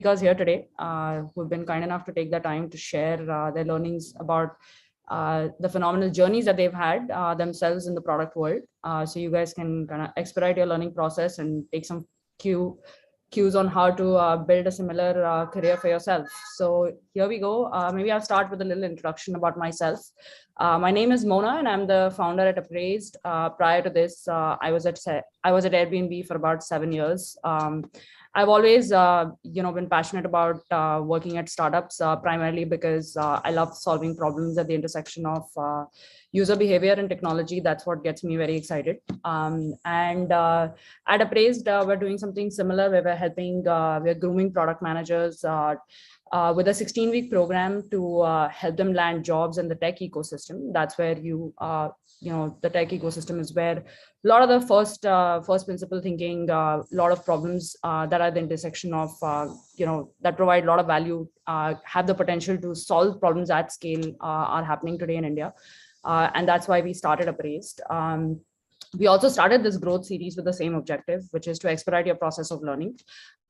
speakers here today who've been kind enough to take the time to share their learnings about the phenomenal journeys that they've had themselves in the product world. So you guys can kind of expedite your learning process and take some cues on how to build a similar career for yourself. So here we go. Maybe I'll start with a little introduction about myself. My name is Mona, and I'm the founder at Upraised. Prior to this, I was at Airbnb for about 7 years. I've always, been passionate about working at startups, primarily because I love solving problems at the intersection of user behavior and technology. That's what gets me very excited. At Upraised, we're doing something similar where we're grooming product managers with a 16-week program to help them land jobs in the tech ecosystem. That's where the tech ecosystem is where a lot of the first principle thinking, a lot of problems that are the intersection of, that provide a lot of value, have the potential to solve problems at scale are happening today in India. And that's why we started Upraised. We also started this growth series with the same objective, which is to expedite your process of learning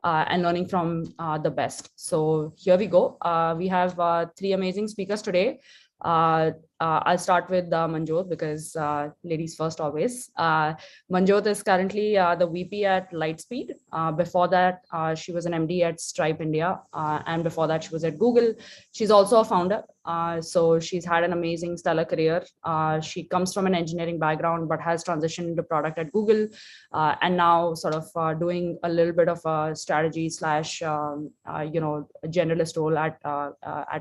and learning from the best. So here we go. We have 3 amazing speakers today. I'll start with Manjot because ladies first always. Manjot is currently the VP at Lightspeed. Before that, she was an MD at Stripe India. And before that, she was at Google. She's also a founder. So she's had an amazing stellar career. She comes from an engineering background, but has transitioned into product at Google and now sort of doing a little bit of a strategy / generalist role at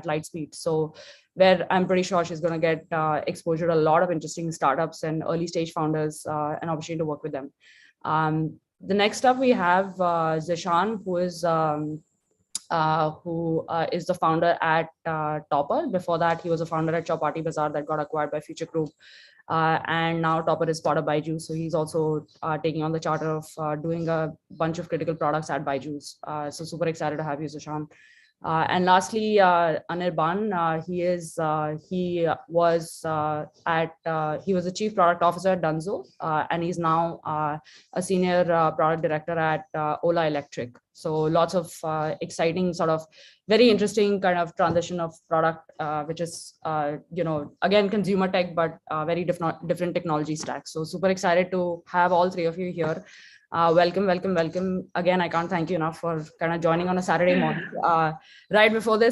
Lightspeed. So where I'm pretty sure she's going to get exposure to a lot of interesting startups and early stage founders and opportunity to work with them. The next up, we have Zishan, who is the founder at Toppr. Before that, he was a founder at Chowpatty Bazaar that got acquired by Future Group. And now Toppr is part of Byju's. So he's also taking on the charter of doing a bunch of critical products at Byju's. So super excited to have you, Zishan. And lastly, Anirban, he was the chief product officer at Dunzo, and he's now a senior product director at Ola Electric. So lots of exciting, sort of very interesting kind of transition of product, which is, again, consumer tech, but very different technology stack. So super excited to have all 3 of you here. Welcome. Again, I can't thank you enough for kind of joining on a Saturday morning. Right before we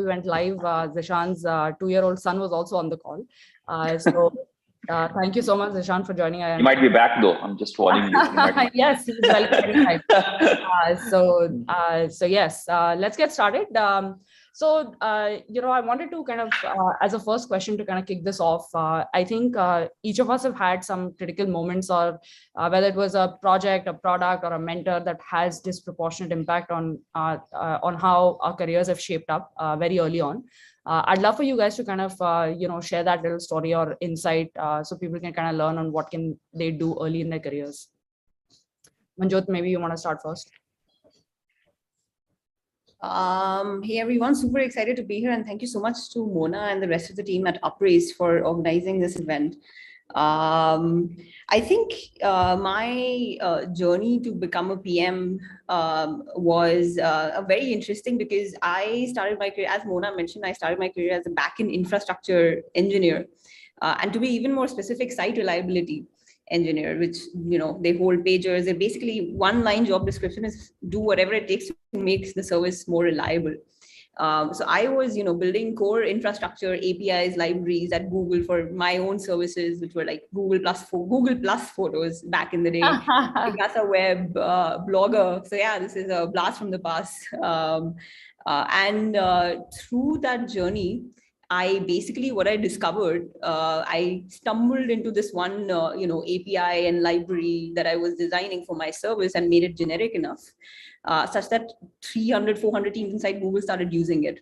went live, Zishan's 2-year-old son was also on the call. Thank you so much, Zishan, for joining. You might be back though. I'm just warning you. Yes, he's welcome. So yes, let's get started. So, I wanted to kind of, as a first question to kind of kick this off, I think each of us have had some critical moments, or whether it was a project, a product, or a mentor that has disproportionate impact on how our careers have shaped up very early on. I'd love for you guys to kind of, share that little story or insight so people can kind of learn on what can they do early in their careers. Manjot, maybe you want to start first. Hey everyone, super excited to be here, and thank you so much to Mona and the rest of the team at Upraised for organizing this event. I think my journey to become a PM was very interesting because I started my career, as Mona mentioned, I started my career as a backend infrastructure engineer, and to be even more specific, site reliability engineer, which, they hold pagers. They're basically one-line job description is do whatever it takes to make the service more reliable. So I was, building core infrastructure, APIs, libraries at Google for my own services, which were like Google Plus Photos back in the day, Picasa Web, Blogger. So yeah, this is a blast from the past. Through that journey, what I discovered, I stumbled into this one, API and library that I was designing for my service and made it generic enough, such that 300, 400 teams inside Google started using it.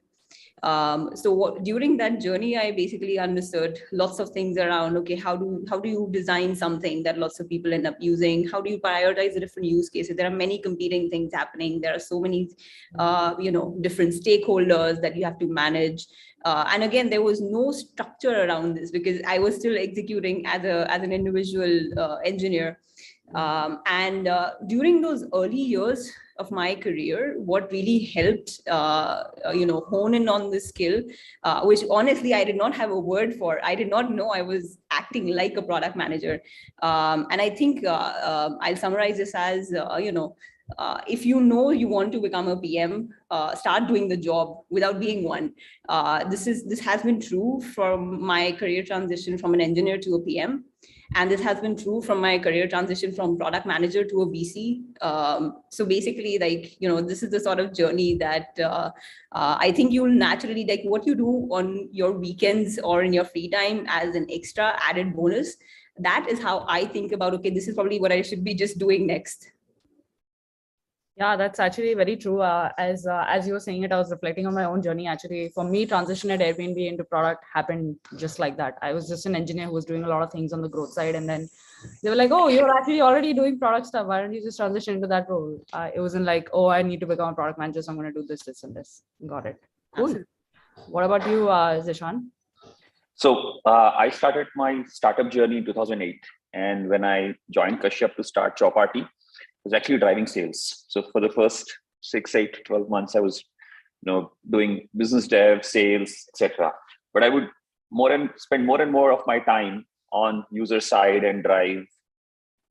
During that journey, I basically understood lots of things around, okay, how do you design something that lots of people end up using? How do you prioritize the different use cases? There are many competing things happening. There are so many, different stakeholders that you have to manage. And again, there was no structure around this because I was still executing as an individual engineer. During those early years, of my career, what really helped, hone in on this skill, which honestly, I did not have a word for. I did not know I was acting like a product manager. And I think I'll summarize this as, if you know you want to become a PM, start doing the job without being one. This has been true from my career transition from an engineer to a PM. And this has been true from my career transition from product manager to a VC. So basically, this is the sort of journey that I think you'll naturally, like what you do on your weekends or in your free time as an extra added bonus. That is how I think about, okay, this is probably what I should be just doing next. Yeah, that's actually very true. As you were saying it, I was reflecting on my own journey. Actually, for me, transition at Airbnb into product happened just like that. I was just an engineer who was doing a lot of things on the growth side, and then they were like, "Oh, you're actually already doing product stuff. Why don't you just transition into that role?" It wasn't like, "Oh, I need to become a product manager, so I'm going to do this, this, and this." Got it. Cool. Absolutely. What about you, Zishan? So I started my startup journey in 2008, and when I joined Kashyap to start Chowpatty, I was actually driving sales. So for the first 6, 8, 12 months, I was, doing business dev, sales, etc. But I would spend more and more of my time on user side and drive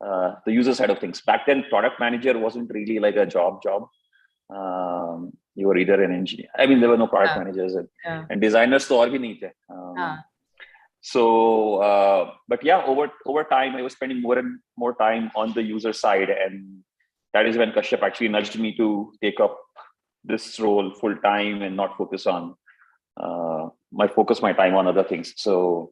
the user side of things. Back then, product manager wasn't really like a job. You were either an engineer. I mean, there were no product managers and designers. So bhi nahi the. So, but yeah, over time, I was spending more and more time on the user side, and that is when Kashyap actually nudged me to take up this role full time and not focus on my time on other things. So,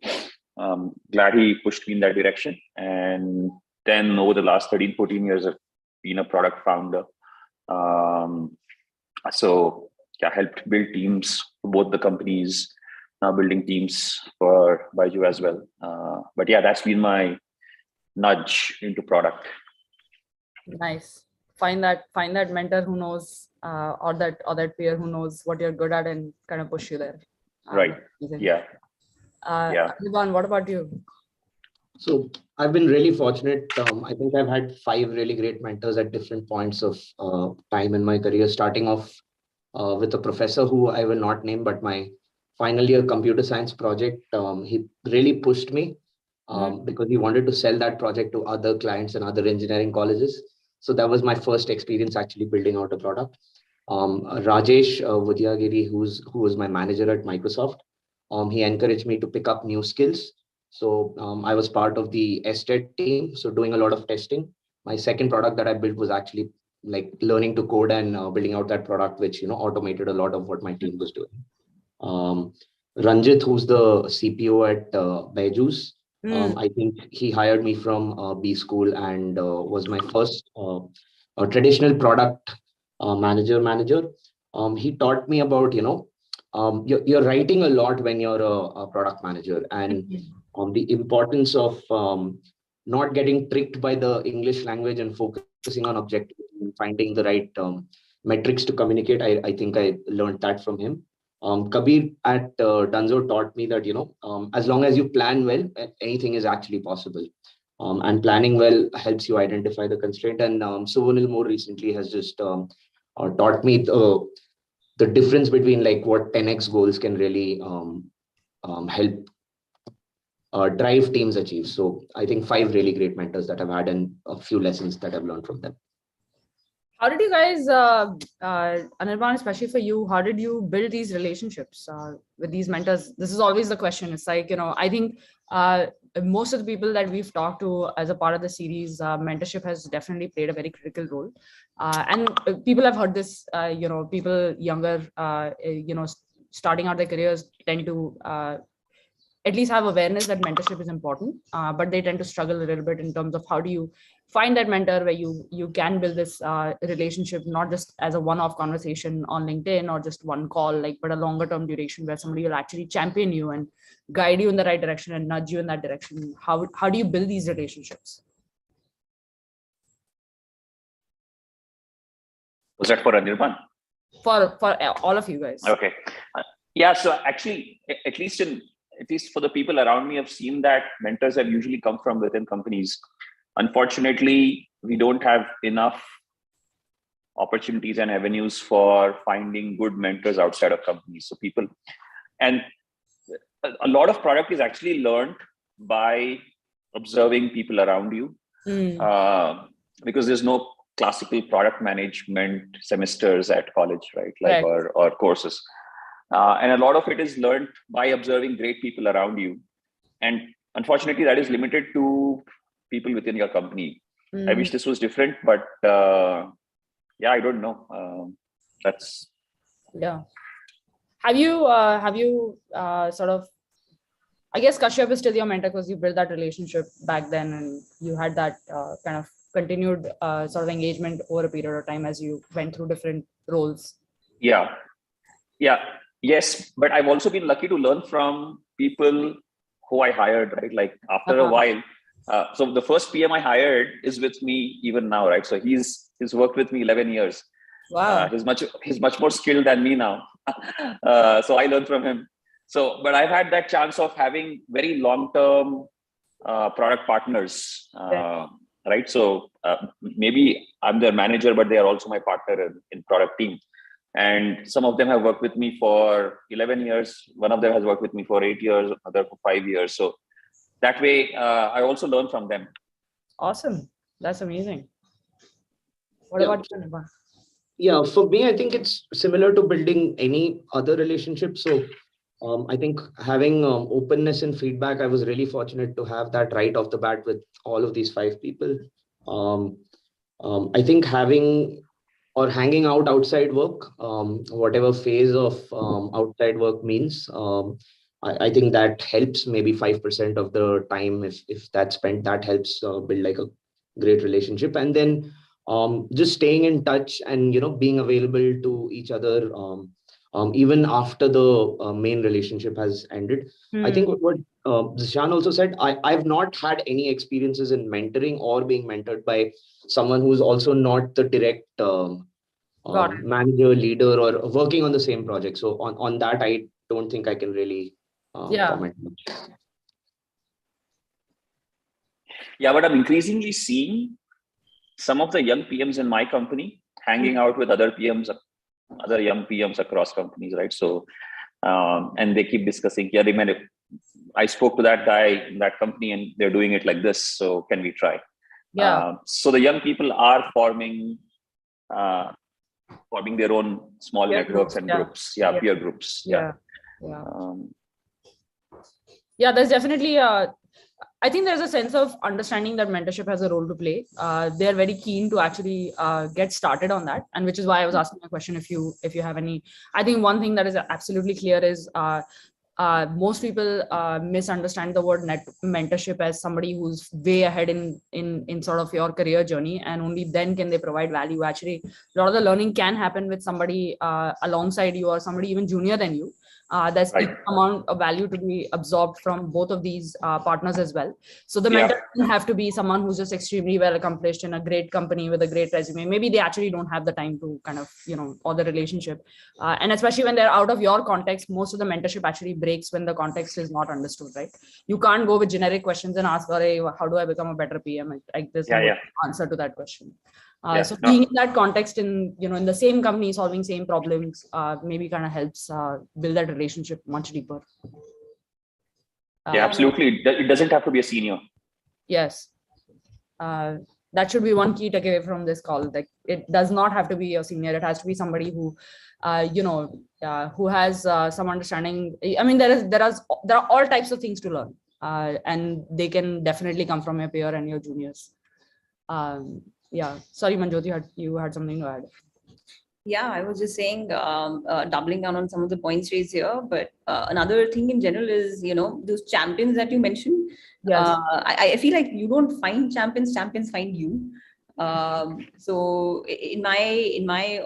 glad he pushed me in that direction. And then over the last 13, 14 years, I've been a product founder. So, yeah, helped build teams for both the companies. Now building teams for Baiju as well. But yeah, that's been my nudge into product. Nice. Find that mentor who knows, or that peer who knows what you're good at and kind of push you there. Right. Yeah. Ivan, what about you? So I've been really fortunate. I think I've had 5 really great mentors at different points of time in my career, starting off with a professor who I will not name, but my final year computer science project, he really pushed me because he wanted to sell that project to other clients and other engineering colleges. So that was my first experience actually building out a product. Rajesh Vudiagiri, who was my manager at Microsoft, he encouraged me to pick up new skills. So I was part of the STED team, so doing a lot of testing. My second product that I built was actually like learning to code and building out that product, which automated a lot of what my team was doing. Ranjit, who's the CPO at Baiju, I think he hired me from B School and was my first traditional product manager. He taught me about, you're writing a lot when you're a product manager, and the importance of not getting tricked by the English language and focusing on objectivity and finding the right metrics to communicate. I think I learned that from him. Kabir at Dunzo taught me that, as long as you plan well, anything is actually possible. And planning well helps you identify the constraint. And Suvanil more recently has just taught me the difference between like what 10x goals can really help drive teams achieve. So I think 5 really great mentors that I've had and a few lessons that I've learned from them. How did you guys, Anirban, especially for you, how did you build these relationships with these mentors? This is always the question. It's like, I think most of the people that we've talked to as a part of the series, mentorship has definitely played a very critical role. And people have heard this, people younger, starting out their careers tend to at least have awareness that mentorship is important, but they tend to struggle a little bit in terms of how do you find that mentor where you can build this relationship, not just as a one-off conversation on LinkedIn or just one call, but a longer term duration where somebody will actually champion you and guide you in the right direction and nudge you in that direction. How do you build these relationships? Was that for Anirban? For all of you guys. Okay. Yeah. So actually, at least for the people around me, I've seen that mentors have usually come from within companies. Unfortunately, we don't have enough opportunities and avenues for finding good mentors outside of companies. So people, and a lot of product is actually learned by observing people around you, because there's no classical product management semesters at college, right? Like, Right. or courses. And a lot of it is learned by observing great people around you. And unfortunately, that is limited to people within your company. I wish this was different, but yeah, I don't know. That's Yeah. Have you sort of, I guess Kashyap is still your mentor because you built that relationship back then and you had that kind of continued sort of engagement over a period of time as you went through different roles. Yeah. Yes. But I've also been lucky to learn from people who I hired, right? Like after a while. So the first PM I hired is with me even now, right? So he's worked with me 11 years. Wow. He's much more skilled than me now. So I learned from him. So, but I've had that chance of having very long-term product partners, right? So maybe I'm their manager, but they are also my partner in product team. And some of them have worked with me for 11 years. One of them has worked with me for 8 years, another for 5 years. So that way, I also learn from them. Awesome. That's amazing. What about you, Nirvan? Yeah, for me, I think it's similar to building any other relationship. So I think having openness and feedback, I was really fortunate to have that right off the bat with all of these 5 people. I think having or hanging out outside work, whatever phase of outside work means, I think that helps maybe 5% of the time. If that's spent, that helps build like a great relationship. And then just staying in touch and, being available to each other, even after the main relationship has ended. I think what Zishan also said, I've not had any experiences in mentoring or being mentored by someone who's also not the direct manager, leader, or working on the same project. So on that, I don't think I can really comment much. Yeah, but I'm increasingly seeing some of the young PMs in my company hanging out with other PMs, other young PMs across companies, right? So, and they keep discussing, yeah, I spoke to that guy in that company and they're doing it like this. So can we try? Yeah. So the young people are forming their own small Peer networks groups, and yeah. groups. Yeah, peer groups. Yeah. There's definitely I think there's a sense of understanding that mentorship has a role to play. They're very keen to actually get started on that, and which is why I was asking a question. If you have any, I think one thing that is absolutely clear is most people misunderstand the word mentorship as somebody who's way ahead in sort of your career journey, and only then can they provide value. Actually, a lot of the learning can happen with somebody alongside you or somebody even junior than you. There's equal amount of value to be absorbed from both of these partners as well. So the mentor doesn't have to be someone who's just extremely well accomplished in a great company with a great resume. Maybe they actually don't have the time to kind of, or the relationship. And especially when they're out of your context, most of the mentorship actually breaks when the context is not understood, right? You can't go with generic questions and ask, hey, how do I become a better PM? There's no answer to that question. So being in that context in the same company, solving same problems, maybe kind of helps build that relationship much deeper. Yeah, absolutely. It doesn't have to be a senior. Yes. That should be one key takeaway from this call. Like, it does not have to be a senior. It has to be somebody who, who has some understanding. I mean, there are all types of things to learn, and they can definitely come from your peer and your juniors. Yeah, sorry, Manjoti, you had something to add. Yeah, I was just saying, doubling down on some of the points raised here, but another thing in general is, those champions that you mentioned. Yes. I feel like you don't find champions find you. So in my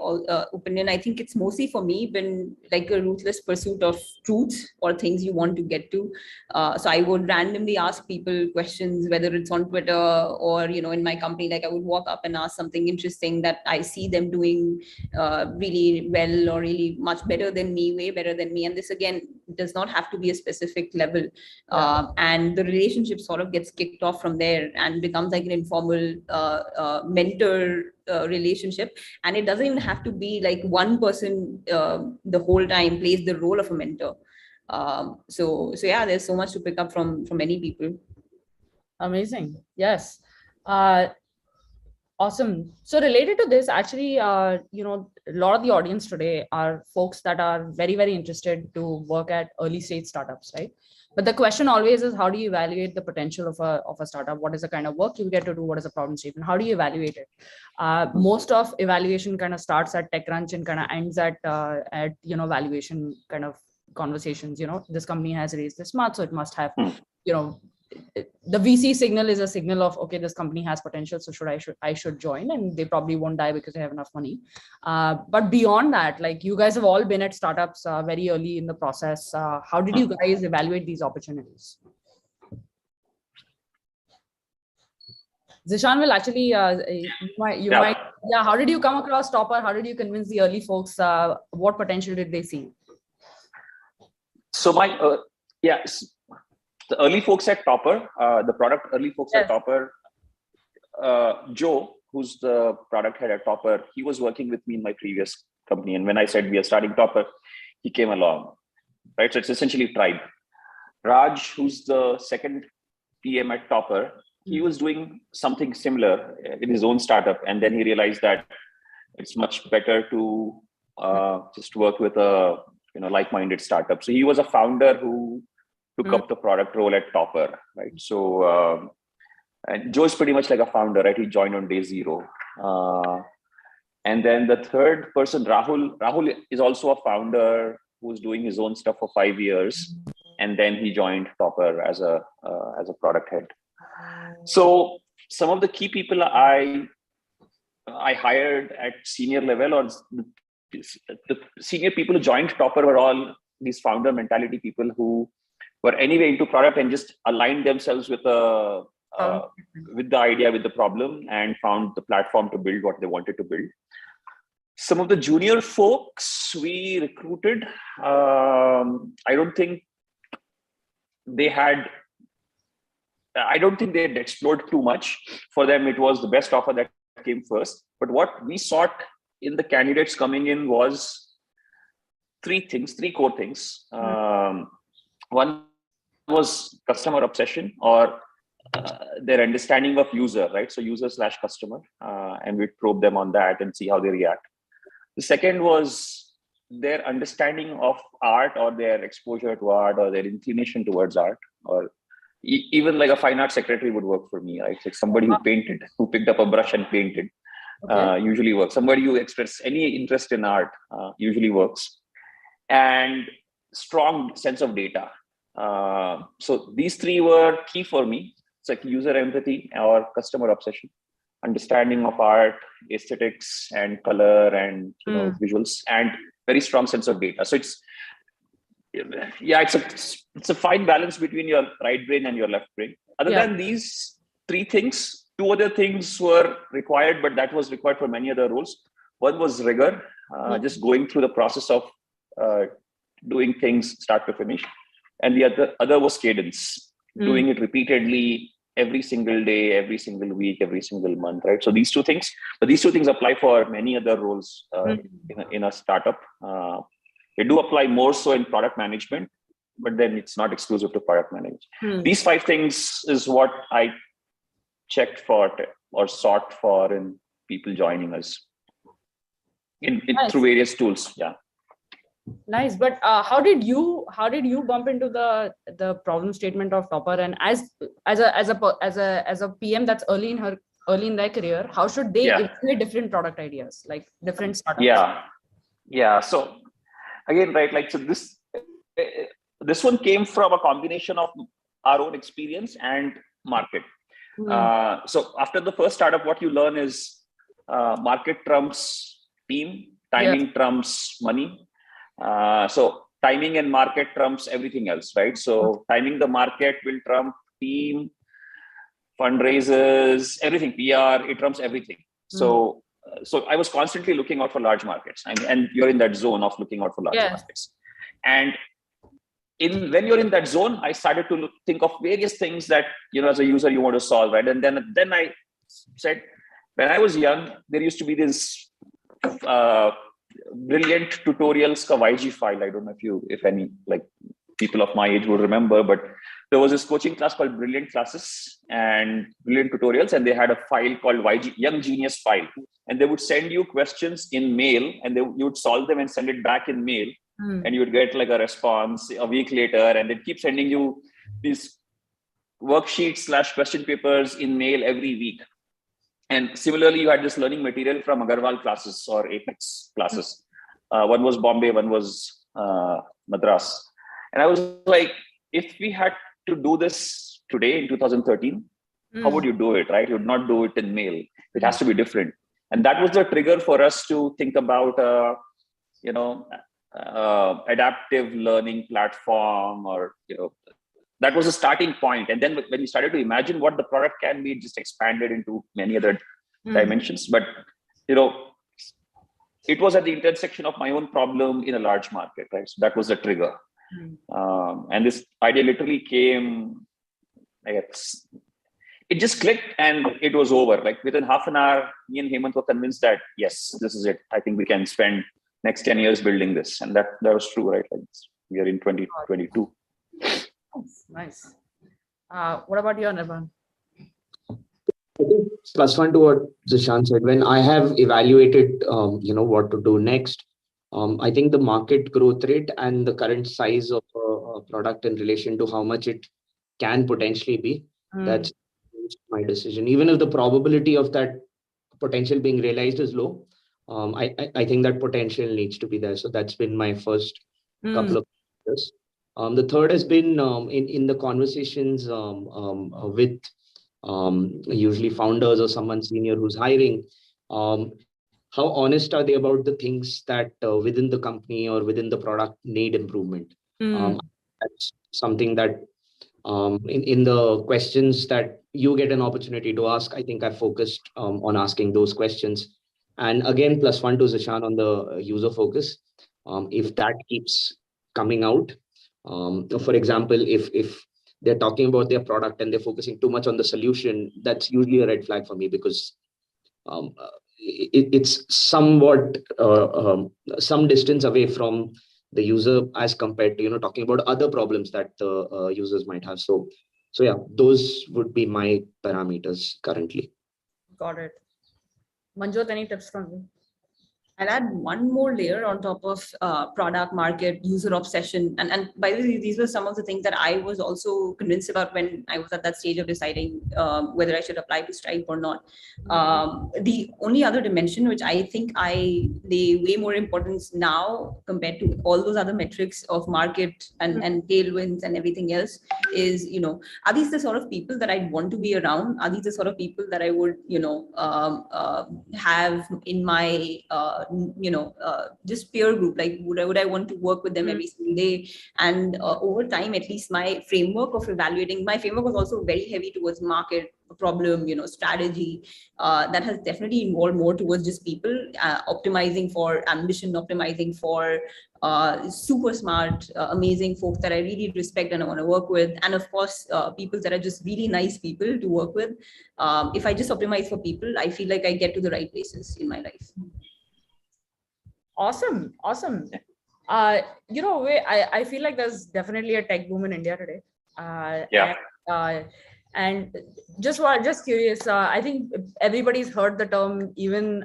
opinion, I think it's mostly for me been like a ruthless pursuit of truth or things you want to get to. So I would randomly ask people questions, whether it's on Twitter or, in my company, like I would walk up and ask something interesting that I see them doing really well or really much better than me, way better than me. And this again It does not have to be a specific level. And the relationship sort of gets kicked off from there and becomes like an informal mentor relationship. And it doesn't even have to be like one person the whole time plays the role of a mentor. So yeah, there's so much to pick up from many people. Amazing. Yes. Awesome. So related to this, actually, you know, a lot of the audience today are folks that are very, very interested to work at early stage startups, right? But the question always is, how do you evaluate the potential of a startup? What is the kind of work you get to do? What is the problem statement? How do you evaluate it? Most of evaluation kind of starts at TechCrunch and kind of ends at you know, valuation kind of conversations. You know, this company has raised this much, so it must have, you know, the VC signal is a signal of, okay, this company has potential, so I should join, and they probably won't die because they have enough money. But beyond that, like, you guys have all been at startups very early in the process. How did you guys evaluate these opportunities? Zishan will actually, you might, how did you come across Toppr? How did you convince the early folks? What potential did they see? So the early folks at Toppr, the product early folks at Toppr, Joe, who's the product head at Toppr, he was working with me in my previous company. And when I said we are starting Toppr, he came along, right? So it's essentially tribe. Raj, who's the second PM at Toppr, he was doing something similar in his own startup. And then he realized that it's much better to just work with a, you know, like-minded startup. So he was a founder who took up the product role at Toppr, right? So, and Joe is pretty much like a founder, right? He joined on day zero. And then the third person, Rahul is also a founder who's doing his own stuff for 5 years. And then he joined Toppr as a product head. So some of the key people I hired at senior level, or the senior people who joined Toppr, were all these founder mentality people who were anyway into product and just aligned themselves with the idea, with the problem, and found the platform to build what they wanted to build. Some of the junior folks we recruited, I don't think they had explored too much. For them, it was the best offer that came first. But what we sought in the candidates coming in was three core things. One was customer obsession, or their understanding of user, right? So user/customer, and we'd probe them on that and see how they react. The second was their understanding of art, or their exposure to art, or their inclination towards art, or even like a fine art secretary would work for me, right? Like somebody who painted, who picked up a brush and painted, usually works. Somebody who expressed any interest in art usually works. And strong sense of data. So these three were key for me. It's like user empathy or customer obsession, understanding of art, aesthetics and color and visuals, and very strong sense of data. So it's a fine balance between your right brain and your left brain. Other than these three things, two other things were required, but that was required for many other roles. One was rigor, just going through the process of doing things start to finish. And the other was cadence, doing it repeatedly every single day, every single week, every single month, right? So these two things apply for many other roles in a startup. They do apply more so in product management, but then it's not exclusive to product management. These 5 things is what I checked for or sought for in people joining us through various tools. Yeah. Nice. But how did you bump into the problem statement of Toppr? And as a PM that's early in their career, how should they evaluate different product ideas, like different startups? Yeah. So again, right, like, so this one came from a combination of our own experience and market. So after the first startup, what you learn is market trumps team, timing trumps money. So timing and market trumps everything else, right? So timing the market will trump team, fundraisers, everything, PR, it trumps everything. So I was constantly looking out for large markets, and you're in that zone of looking out for large markets. And when you're in that zone, I started to think of various things that, as a user you want to solve, right? And then I said, when I was young, there used to be this brilliant tutorials ka YG file. I don't know if any like people of my age would remember, but there was this coaching class called Brilliant Classes and Brilliant Tutorials, and they had a file called YG Young Genius file, and they would send you questions in mail, and you would solve them and send it back in mail, and you would get like a response a week later, and they'd keep sending you these worksheets / question papers in mail every week. And similarly, you had this learning material from Agarwal classes or Apex classes. One was Bombay, one was Madras. And I was like, if we had to do this today in 2013, how would you do it, right? You would not do it in mail. It has to be different. And that was the trigger for us to think about, adaptive learning platform, or, that was a starting point. And then when we started to imagine what the product can be, it just expanded into many other dimensions. But, it was at the intersection of my own problem in a large market, right? So that was the trigger. And this idea literally came, I guess, it just clicked and it was over. Like within half an hour, me and Hemant were convinced that, yes, this is it. I think we can spend next 10 years building this. And that was true, right? Like we are in 2022. Nice. What about you, Nirvan? I think +1 to what Zishan said. When I have evaluated, what to do next, I think the market growth rate and the current size of a product in relation to how much it can potentially be, that's my decision. Even if the probability of that potential being realized is low, I think that potential needs to be there. So that's been my first couple of years. The third has been in the conversations with usually founders or someone senior who's hiring. How honest are they about the things that within the company or within the product need improvement? That's something that in the questions that you get an opportunity to ask, I think I focused on asking those questions. And again, +1 to Zishan on the user focus. If that keeps coming out, for example, if they're talking about their product and they're focusing too much on the solution, that's usually a red flag for me, because it's somewhat some distance away from the user as compared to talking about other problems that the users might have. So yeah, those would be my parameters currently. Got it. Manjot, any tips from you? I'll add one more layer on top of product, market, user obsession. And by the way, these were some of the things that I was also convinced about when I was at that stage of deciding whether I should apply to Stripe or not. The only other dimension, which I think I lay way more importance now compared to all those other metrics of market and tailwinds and everything else, is, are these the sort of people that I'd want to be around? Are these the sort of people that I would, have in my just peer group? Like would I want to work with them every single day? And over time, at least my framework was also very heavy towards market, problem, strategy. That has definitely involved more towards just people optimizing for ambition, optimizing for super smart, amazing folks that I really respect and I want to work with. And of course, people that are just really nice people to work with. If I just optimize for people, I feel like I get to the right places in my life. Awesome. I feel like there's definitely a tech boom in India today. And just curious, I think everybody's heard the term. Even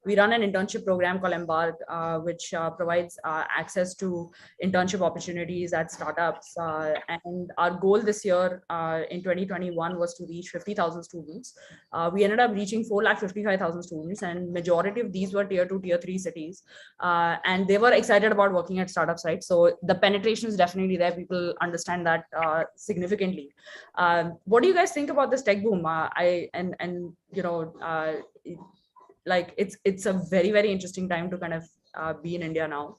we run an internship program called Embark, which provides access to internship opportunities at startups. And our goal this year in 2021 was to reach 50,000 students. We ended up reaching 455,000 students, and majority of these were tier 2, tier 3 cities. And they were excited about working at startups, right? So the penetration is definitely there. People understand that significantly. What do you guys think about this tech boom? Like it's a very, very interesting time to kind of be in India now,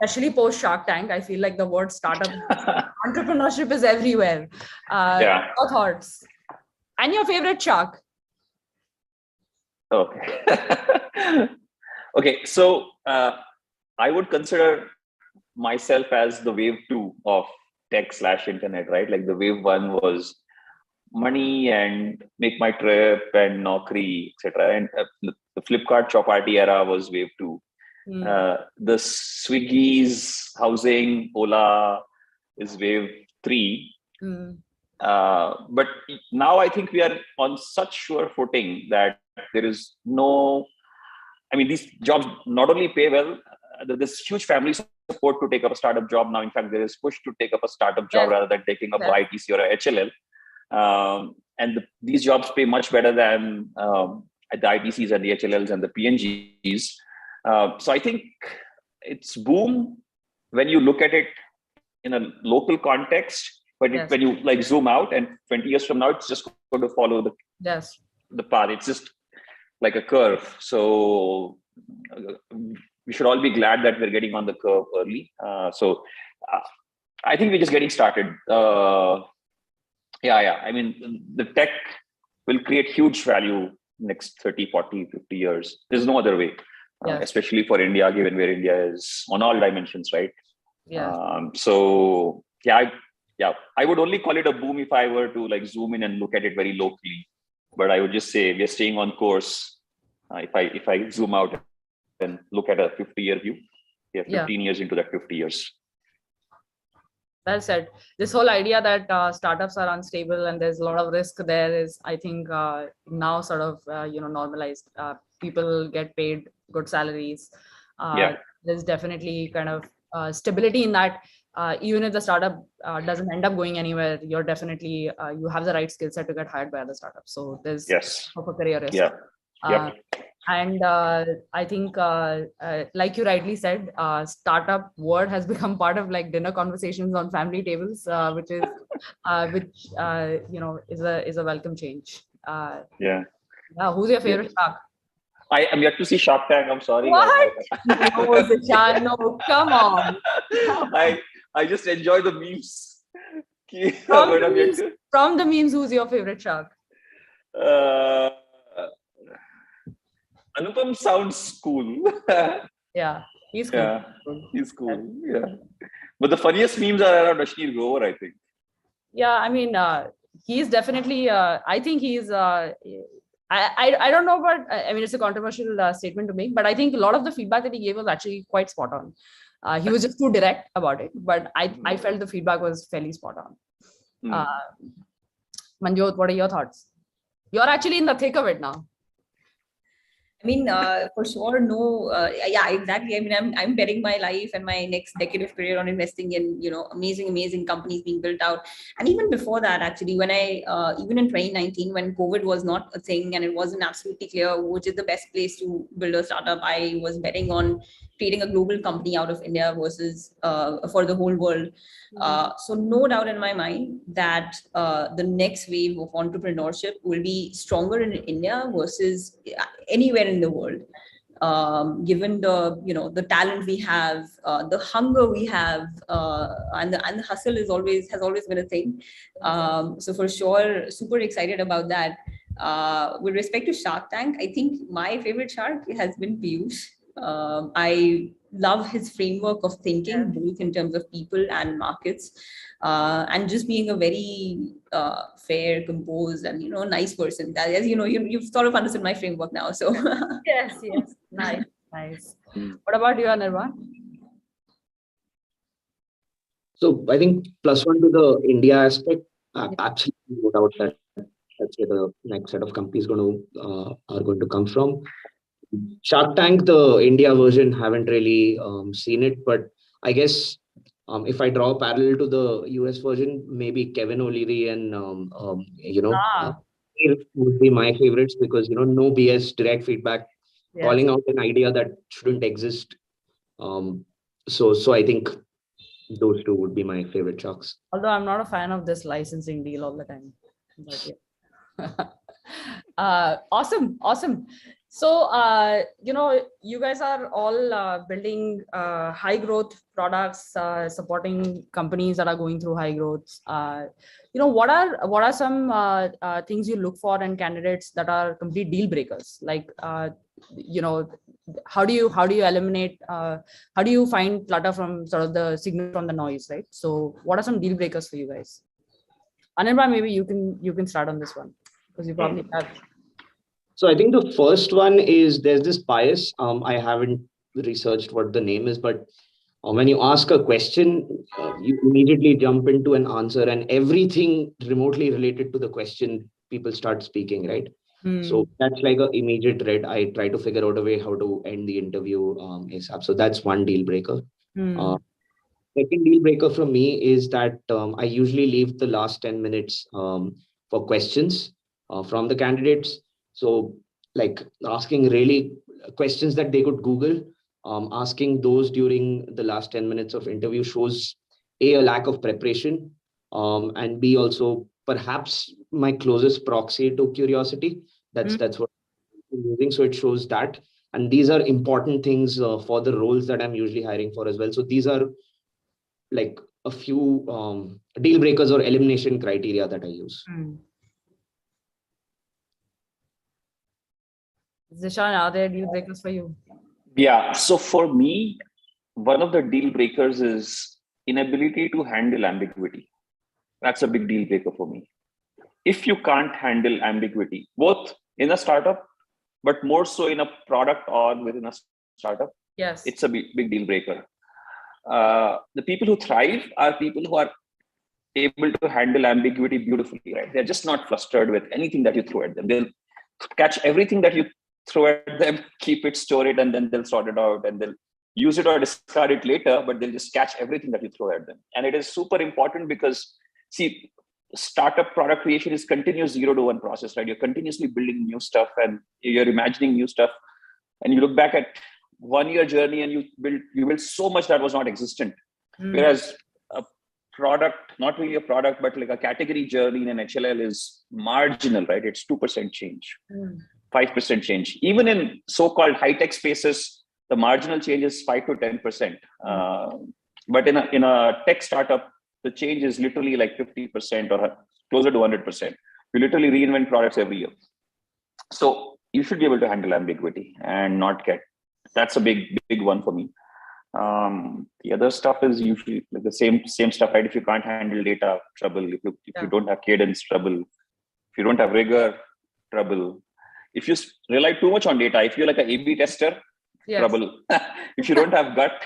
especially post Shark Tank. I feel like the word startup entrepreneurship is everywhere. Your thoughts and your favorite shark? Okay. Okay, so I would consider myself as the wave 2 of tech/internet, right? Like the wave 1 was money and make my trip and Naukri, etc. And the Flipkart Chopparty era was wave 2. The Swiggy's, housing, Ola is wave 3. But now I think we are on such sure footing that there is no, I mean, these jobs not only pay well, there's huge family support to take up a startup job now. In fact, there is push to take up a startup job rather than taking up ITC or a HLL. These jobs pay much better than the ITCs and the HLLs and the PNGs. So I think it's boom when you look at it in a local context. But when you like zoom out, and 20 years from now, it's just going to follow the path. It's just like a curve. So we should all be glad that we're getting on the curve early. I think we're just getting started. I mean, the tech will create huge value next 30, 40, 50 years. There's no other way, especially for India, given where India is on all dimensions, right? I would only call it a boom if I were to like zoom in and look at it very locally. But I would just say we're staying on course. If I zoom out and look at a 50-year view, we are 15 years into that 50 years. Well said. This whole idea that startups are unstable and there's a lot of risk there is, I think, now sort of normalized. People get paid good salaries. There's definitely kind of stability in that. Even if the startup doesn't end up going anywhere, you're definitely you have the right skill set to get hired by other startups. So there's a career risk. And I think, like you rightly said, startup word has become part of like dinner conversations on family tables, which is is a welcome change. Who's your favorite shark? I am yet to see Shark Tank. I'm sorry. What? No, come on. I just enjoy the memes. From the memes, who's your favorite shark? Anupam sounds cool. He's cool. He's cool. But the funniest memes are around Ashneer Grover, I think. I mean, he's definitely. I think he's. I don't know, but I mean, it's a controversial statement to make, but I think a lot of the feedback that he gave was actually quite spot on. He was just too direct about it, but I felt the feedback was fairly spot on. Manjot, what are your thoughts? You're actually in the thick of it now. I mean, for sure, no. Exactly. I mean, I'm betting my life and my next decade of career on investing in, amazing companies being built out. And even before that, actually, when even in 2019, when COVID was not a thing and it wasn't absolutely clear which is the best place to build a startup, I was betting on creating a global company out of India versus for the whole world. So no doubt in my mind that the next wave of entrepreneurship will be stronger in India versus anywhere in the world, given the talent we have, the hunger we have, and the hustle has always been a thing. So for sure, super excited about that. With respect to Shark Tank, I think my favorite shark has been Piyush. I love his framework of thinking, both in terms of people and markets, and just being a very fair, composed, and nice person. That, as you've sort of understood my framework now. So yes, nice. What about you, Anirban? So I think +1 to the India aspect. Absolutely no doubt that that's where the next set of companies are going to come from. Shark Tank, the India version, haven't really seen it, but I guess if I draw a parallel to the US version, maybe Kevin O'Leary and would be my favorites because no BS, direct feedback, calling out an idea that shouldn't exist. So I think those two would be my favorite sharks. Although I'm not a fan of this licensing deal all the time. But awesome. So, you guys are all building high growth products, supporting companies that are going through high growth. What are some things you look for in candidates that are complete deal breakers? Like, how do you eliminate, how do you find clutter from sort of the signal from the noise, right? So what are some deal breakers for you guys? Anirban, maybe you can start on this one because you probably have. So I think the first one is there's this bias. I haven't researched what the name is, but when you ask a question, you immediately jump into an answer, and everything remotely related to the question, people start speaking, right? So that's like an immediate red. I try to figure out a way how to end the interview ASAP. So that's one deal breaker. Second deal breaker from me is that I usually leave the last 10 minutes for questions from the candidates. So like asking really questions that they could Google, asking those during the last 10 minutes of interview shows a lack of preparation, and B, also perhaps my closest proxy to curiosity. That's what I'm using. So it shows that. And these are important things for the roles that I'm usually hiring for as well. So these are like a few deal breakers or elimination criteria that I use. Zishan, are there deal breakers for you? Yeah. So for me, one of the deal breakers is inability to handle ambiguity. That's a big deal breaker for me. If you can't handle ambiguity, both in a startup, but more so in a product or within a startup, yes, it's a big deal breaker. The people who thrive are people who are able to handle ambiguity beautifully, right? They're just not flustered with anything that you throw at them. They'll catch everything that you throw at them, keep it, store it, and then they'll sort it out, and they'll use it or discard it later, but they'll just catch everything that you throw at them. And it is super important because, see, startup product creation is continuous 0 to 1 process, right? You're continuously building new stuff and you're imagining new stuff. And you look back at 1 year journey and you build so much that was not existent. Whereas a product, not really a product, but like a category journey in an HLL is marginal, right? It's 2% change, 5% change. Even in so-called high-tech spaces, the marginal change is 5 to 10%. But in a tech startup, the change is literally like 50% or closer to 100%. You literally reinvent products every year. So you should be able to handle ambiguity and not get, that's a big one for me. The other stuff is usually like the same stuff, right? If you can't handle data, trouble. If you don't have cadence, trouble. If you don't have rigor, trouble. If you rely too much on data, if you're like an A/B tester, trouble. If you don't have gut,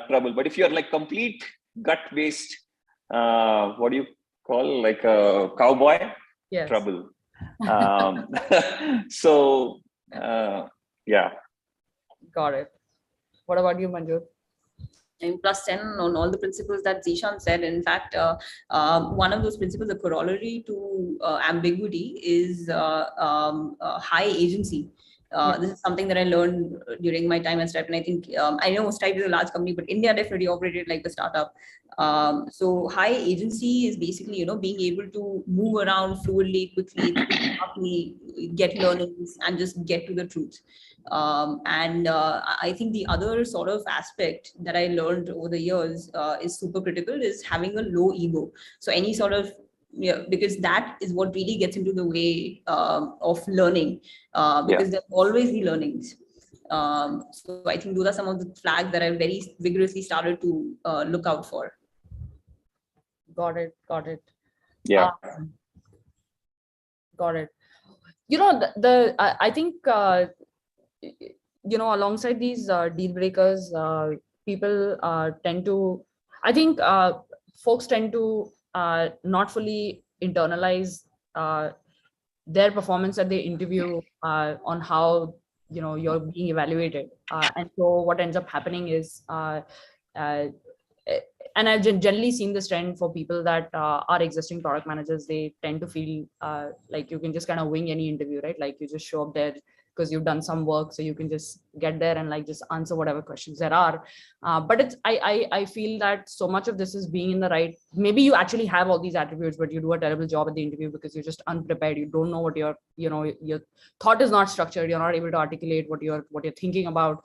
trouble. But if you're like complete gut-based, what do you call, like a cowboy? Trouble. So yeah. Got it. What about you, Manju? And plus 10 on all the principles that Zishan said. In fact, one of those principles, the corollary to ambiguity is high agency. This is something that I learned during my time at Stripe. And I think, I know Stripe is a large company, but India definitely operated like a startup. So high agency is basically, being able to move around fluidly, quickly, get learnings and just get to the truth. I think the other sort of aspect that I learned over the years is super critical is having a low ego. So any sort of, because that is what really gets into the way of learning, because there'll always be learnings. So I think those are some of the flags that I very vigorously started to look out for. Got it. Yeah. Got it. I think, alongside these deal breakers, people tend to, I think folks tend to not fully internalize their performance at the interview on how, you're being evaluated. And so what ends up happening is, and I've generally seen this trend for people that are existing product managers. They tend to feel like you can just kind of wing any interview, right? Like you just show up there because you've done some work, so you can just get there and like just answer whatever questions there are. But I feel that so much of this is being in the right. Maybe you actually have all these attributes, but you do a terrible job at the interview because you're just unprepared. You don't know what your thought is not structured. You're not able to articulate what you're thinking about.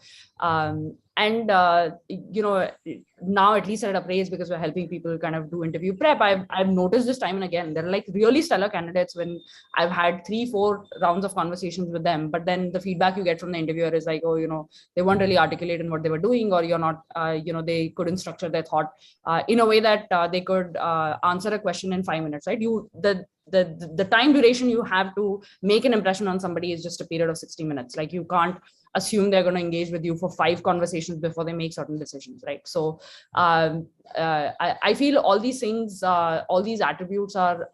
And now, at least at Upraised, because we're helping people kind of do interview prep, I've noticed this time and again, they're like really stellar candidates when I've had 3-4 rounds of conversations with them, but then the feedback you get from the interviewer is like, oh, they weren't really articulate in what they were doing, or you're not, they couldn't structure their thought in a way that they could answer a question in 5 minutes, right? The time duration you have to make an impression on somebody is just a period of 60 minutes. Like, you can't assume they're going to engage with you for 5 conversations before they make certain decisions, right? So I feel all these things, all these attributes are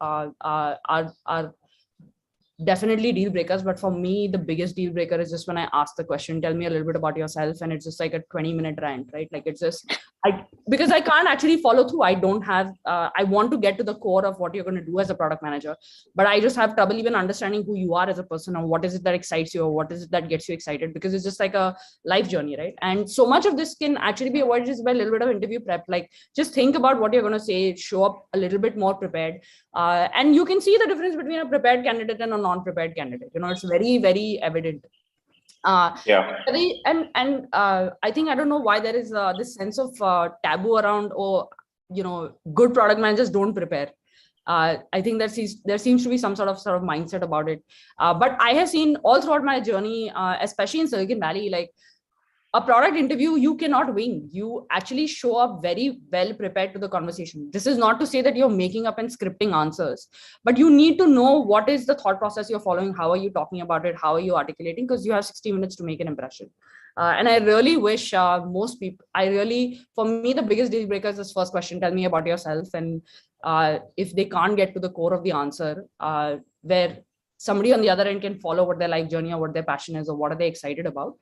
definitely deal breakers. But for me, the biggest deal breaker is just when I ask the question, tell me a little bit about yourself, and it's just like a 20-minute rant, right? Like, it's just because I can't actually follow through. I don't have I want to get to the core of what you're going to do as a product manager, but I just have trouble even understanding who you are as a person, or what is it that excites you, or what is it that gets you excited, because it's just like a life journey, right? And so much of this can actually be avoided just by a little bit of interview prep. Like, just think about what you're going to say, show up a little bit more prepared, and you can see the difference between a prepared candidate and a non-prepared candidate. It's very, very evident. Yeah. And I think, I don't know why there is this sense of taboo around, good product managers don't prepare. I think there seems to be some sort of mindset about it. But I have seen all throughout my journey, especially in Silicon Valley, like, a product interview, you cannot wing. You actually show up very well prepared to the conversation. This is not to say that you're making up and scripting answers, but you need to know what is the thought process you're following. How are you talking about it? How are you articulating? Because you have 60 minutes to make an impression. And I really wish most people, for me, the biggest deal breaker is this first question, tell me about yourself. And if they can't get to the core of the answer, where somebody on the other end can follow what their life journey or what their passion is or what are they excited about,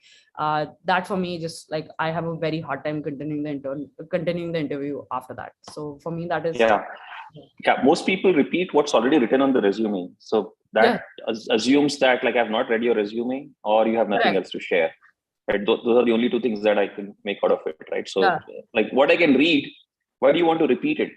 that for me, just like, I have a very hard time continuing the interview after that. So for me, that is most people repeat what's already written on the resume, so that assumes that, like, I've not read your resume, or you have nothing else to share, right? Those are the only two things that I can make out of it, right? So like, what I can read, why do you want to repeat it?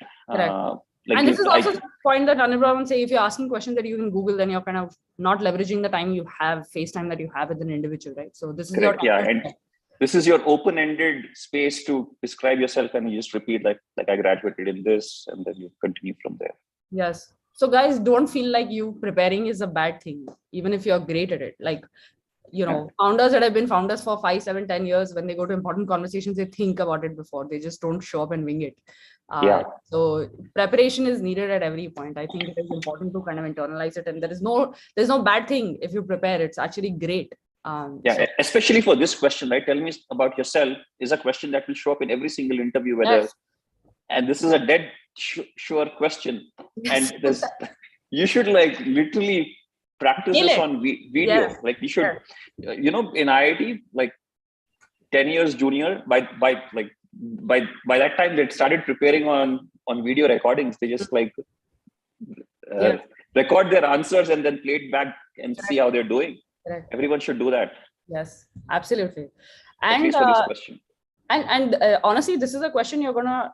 And this is also the point that Anubhav would say, if you're asking questions that you can Google, then you're kind of not leveraging the time you have, face time that you have with an individual, right? So this is correct. And this is your open-ended space to describe yourself, and you just repeat like I graduated in this, and then you continue from there. Yes. So guys, don't feel like you preparing is a bad thing, even if you're great at it. Like, founders that have been founders for 5, 7, 10 years, when they go to important conversations, they think about it before. They just don't show up and wing it. So preparation is needed at every point. I think it is important to kind of internalize it. And there's no bad thing if you prepare. It's actually great. Especially for this question, right? Tell me about yourself is a question that will show up in every single interview, and this is a dead sure question. And you should like literally practice this on video. Like, you should, in IIT, like 10 years junior, by that time they started preparing on video recordings. They just record their answers and then play it back and see how they're doing. Everyone should do that. Yes, absolutely. At least for this question. And honestly, this is a question you're gonna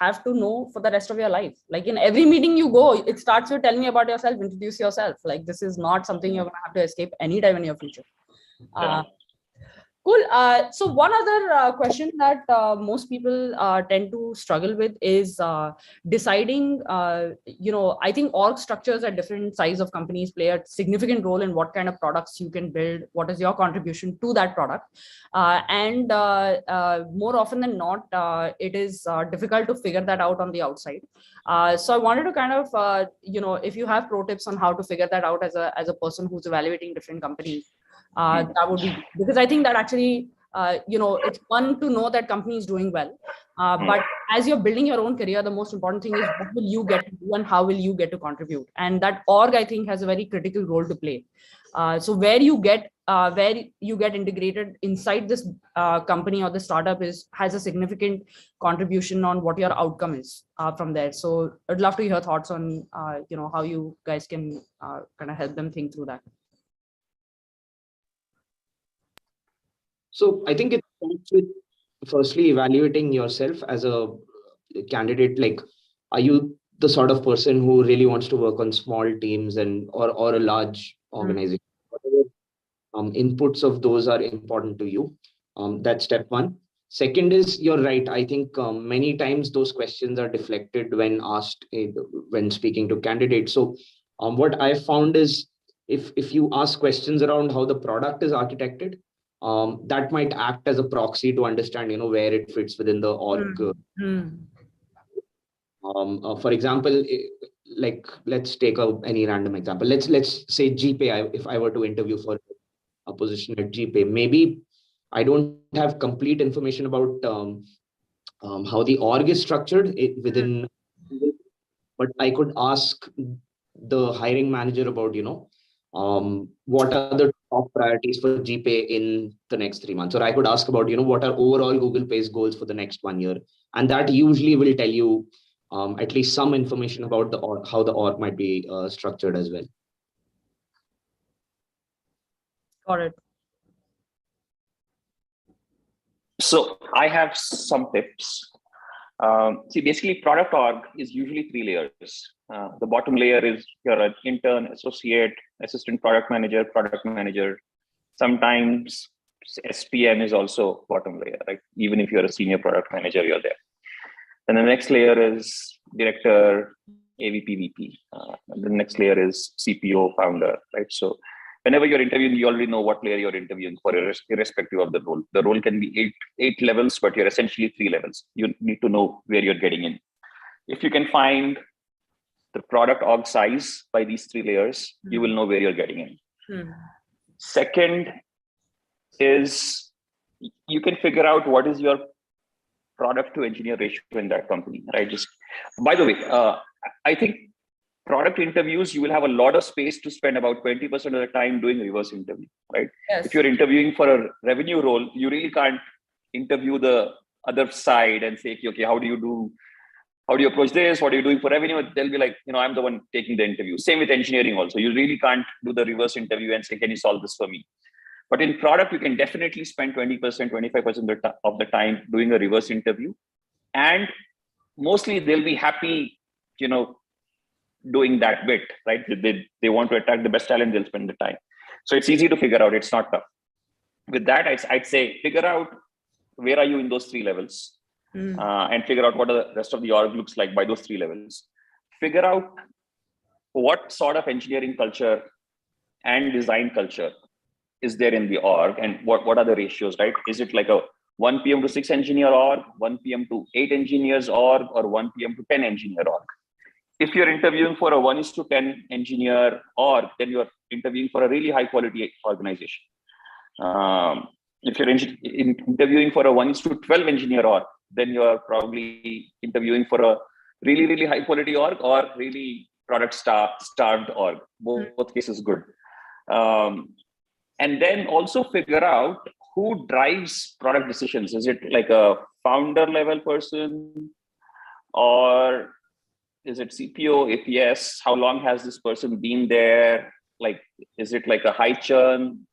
have to know for the rest of your life. Like, in every meeting you go, it starts with tell me about yourself, introduce yourself. Like, this is not something you're gonna have to escape anytime in your future. Cool. So one other question that most people tend to struggle with is deciding, I think org structures at different size of companies play a significant role in what kind of products you can build, what is your contribution to that product. And more often than not, it is difficult to figure that out on the outside. So I wanted to kind of, if you have pro tips on how to figure that out as a person who's evaluating different companies, that would be, because I think that actually, it's fun to know that company is doing well. But as you're building your own career, the most important thing is what will you get to do and how will you get to contribute? And that org, I think, has a very critical role to play. So where you get integrated inside this company or the startup has a significant contribution on what your outcome is from there. So I'd love to hear thoughts on, how you guys can kind of help them think through that. So I think it starts with firstly evaluating yourself as a candidate. Like, are you the sort of person who really wants to work on small teams or a large organization? Whatever inputs of those are important to you. That's step one. Second is, you're right. I think many times those questions are deflected when asked when speaking to candidates. So what I found is if you ask questions around how the product is architected, that might act as a proxy to understand, where it fits within the org. For example, like let's take any random example. Let's say GPay. If I were to interview for a position at GPay, maybe I don't have complete information about how the org is structured within, but I could ask the hiring manager about, what are the top priorities for GPay in the next 3 months, or I could ask about, what are overall Google Pay's goals for the next 1 year, and that usually will tell you at least some information about the org, how the org might be structured as well. Got it. So I have some tips. See, basically product org is usually 3 layers. The bottom layer is you're an intern, associate, assistant product manager. Sometimes SPM is also bottom layer, right? Even if you're a senior product manager, you're there. And the next layer is director, AVP, VP. The next layer is CPO, founder, right? So whenever you're interviewing, you already know what layer you're interviewing for, irrespective of the role. The role can be eight levels, but you're essentially 3 levels. You need to know where you're getting in. If you can find the product org size by these 3 layers, you will know where you're getting in. Second is you can figure out what is your product to engineer ratio in that company, right? Just by the way, I think product interviews, you will have a lot of space to spend about 20% of the time doing reverse interview, right? Yes. If you're interviewing for a revenue role, you really can't interview the other side and say, okay, how do you approach this? What are you doing for revenue? They'll be like, I'm the one taking the interview. Same with engineering also. You really can't do the reverse interview and say, can you solve this for me? But in product, you can definitely spend 20%, 25% of the time doing a reverse interview. And mostly they'll be happy, doing that bit, right? They want to attract the best talent, they'll spend the time. So it's easy to figure out, it's not tough. With that, I'd say figure out where are you in those 3 levels and figure out what the rest of the org looks like by those 3 levels. Figure out what sort of engineering culture and design culture is there in the org and what are the ratios, right? Is it like a 1 PM to 6 engineer org, 1 PM to 8 engineers org, or 1 PM to 10 engineer org? If you're interviewing for a 1:10 engineer org, then you're interviewing for a really high quality organization. If you're interviewing for a 1:12 engineer org, then you're probably interviewing for a really, really high quality org or really product starved org. Both cases good. And then also figure out who drives product decisions. Is it like a founder level person, or is it CPO? If yes, how long has this person been there? Like, is it like a high churn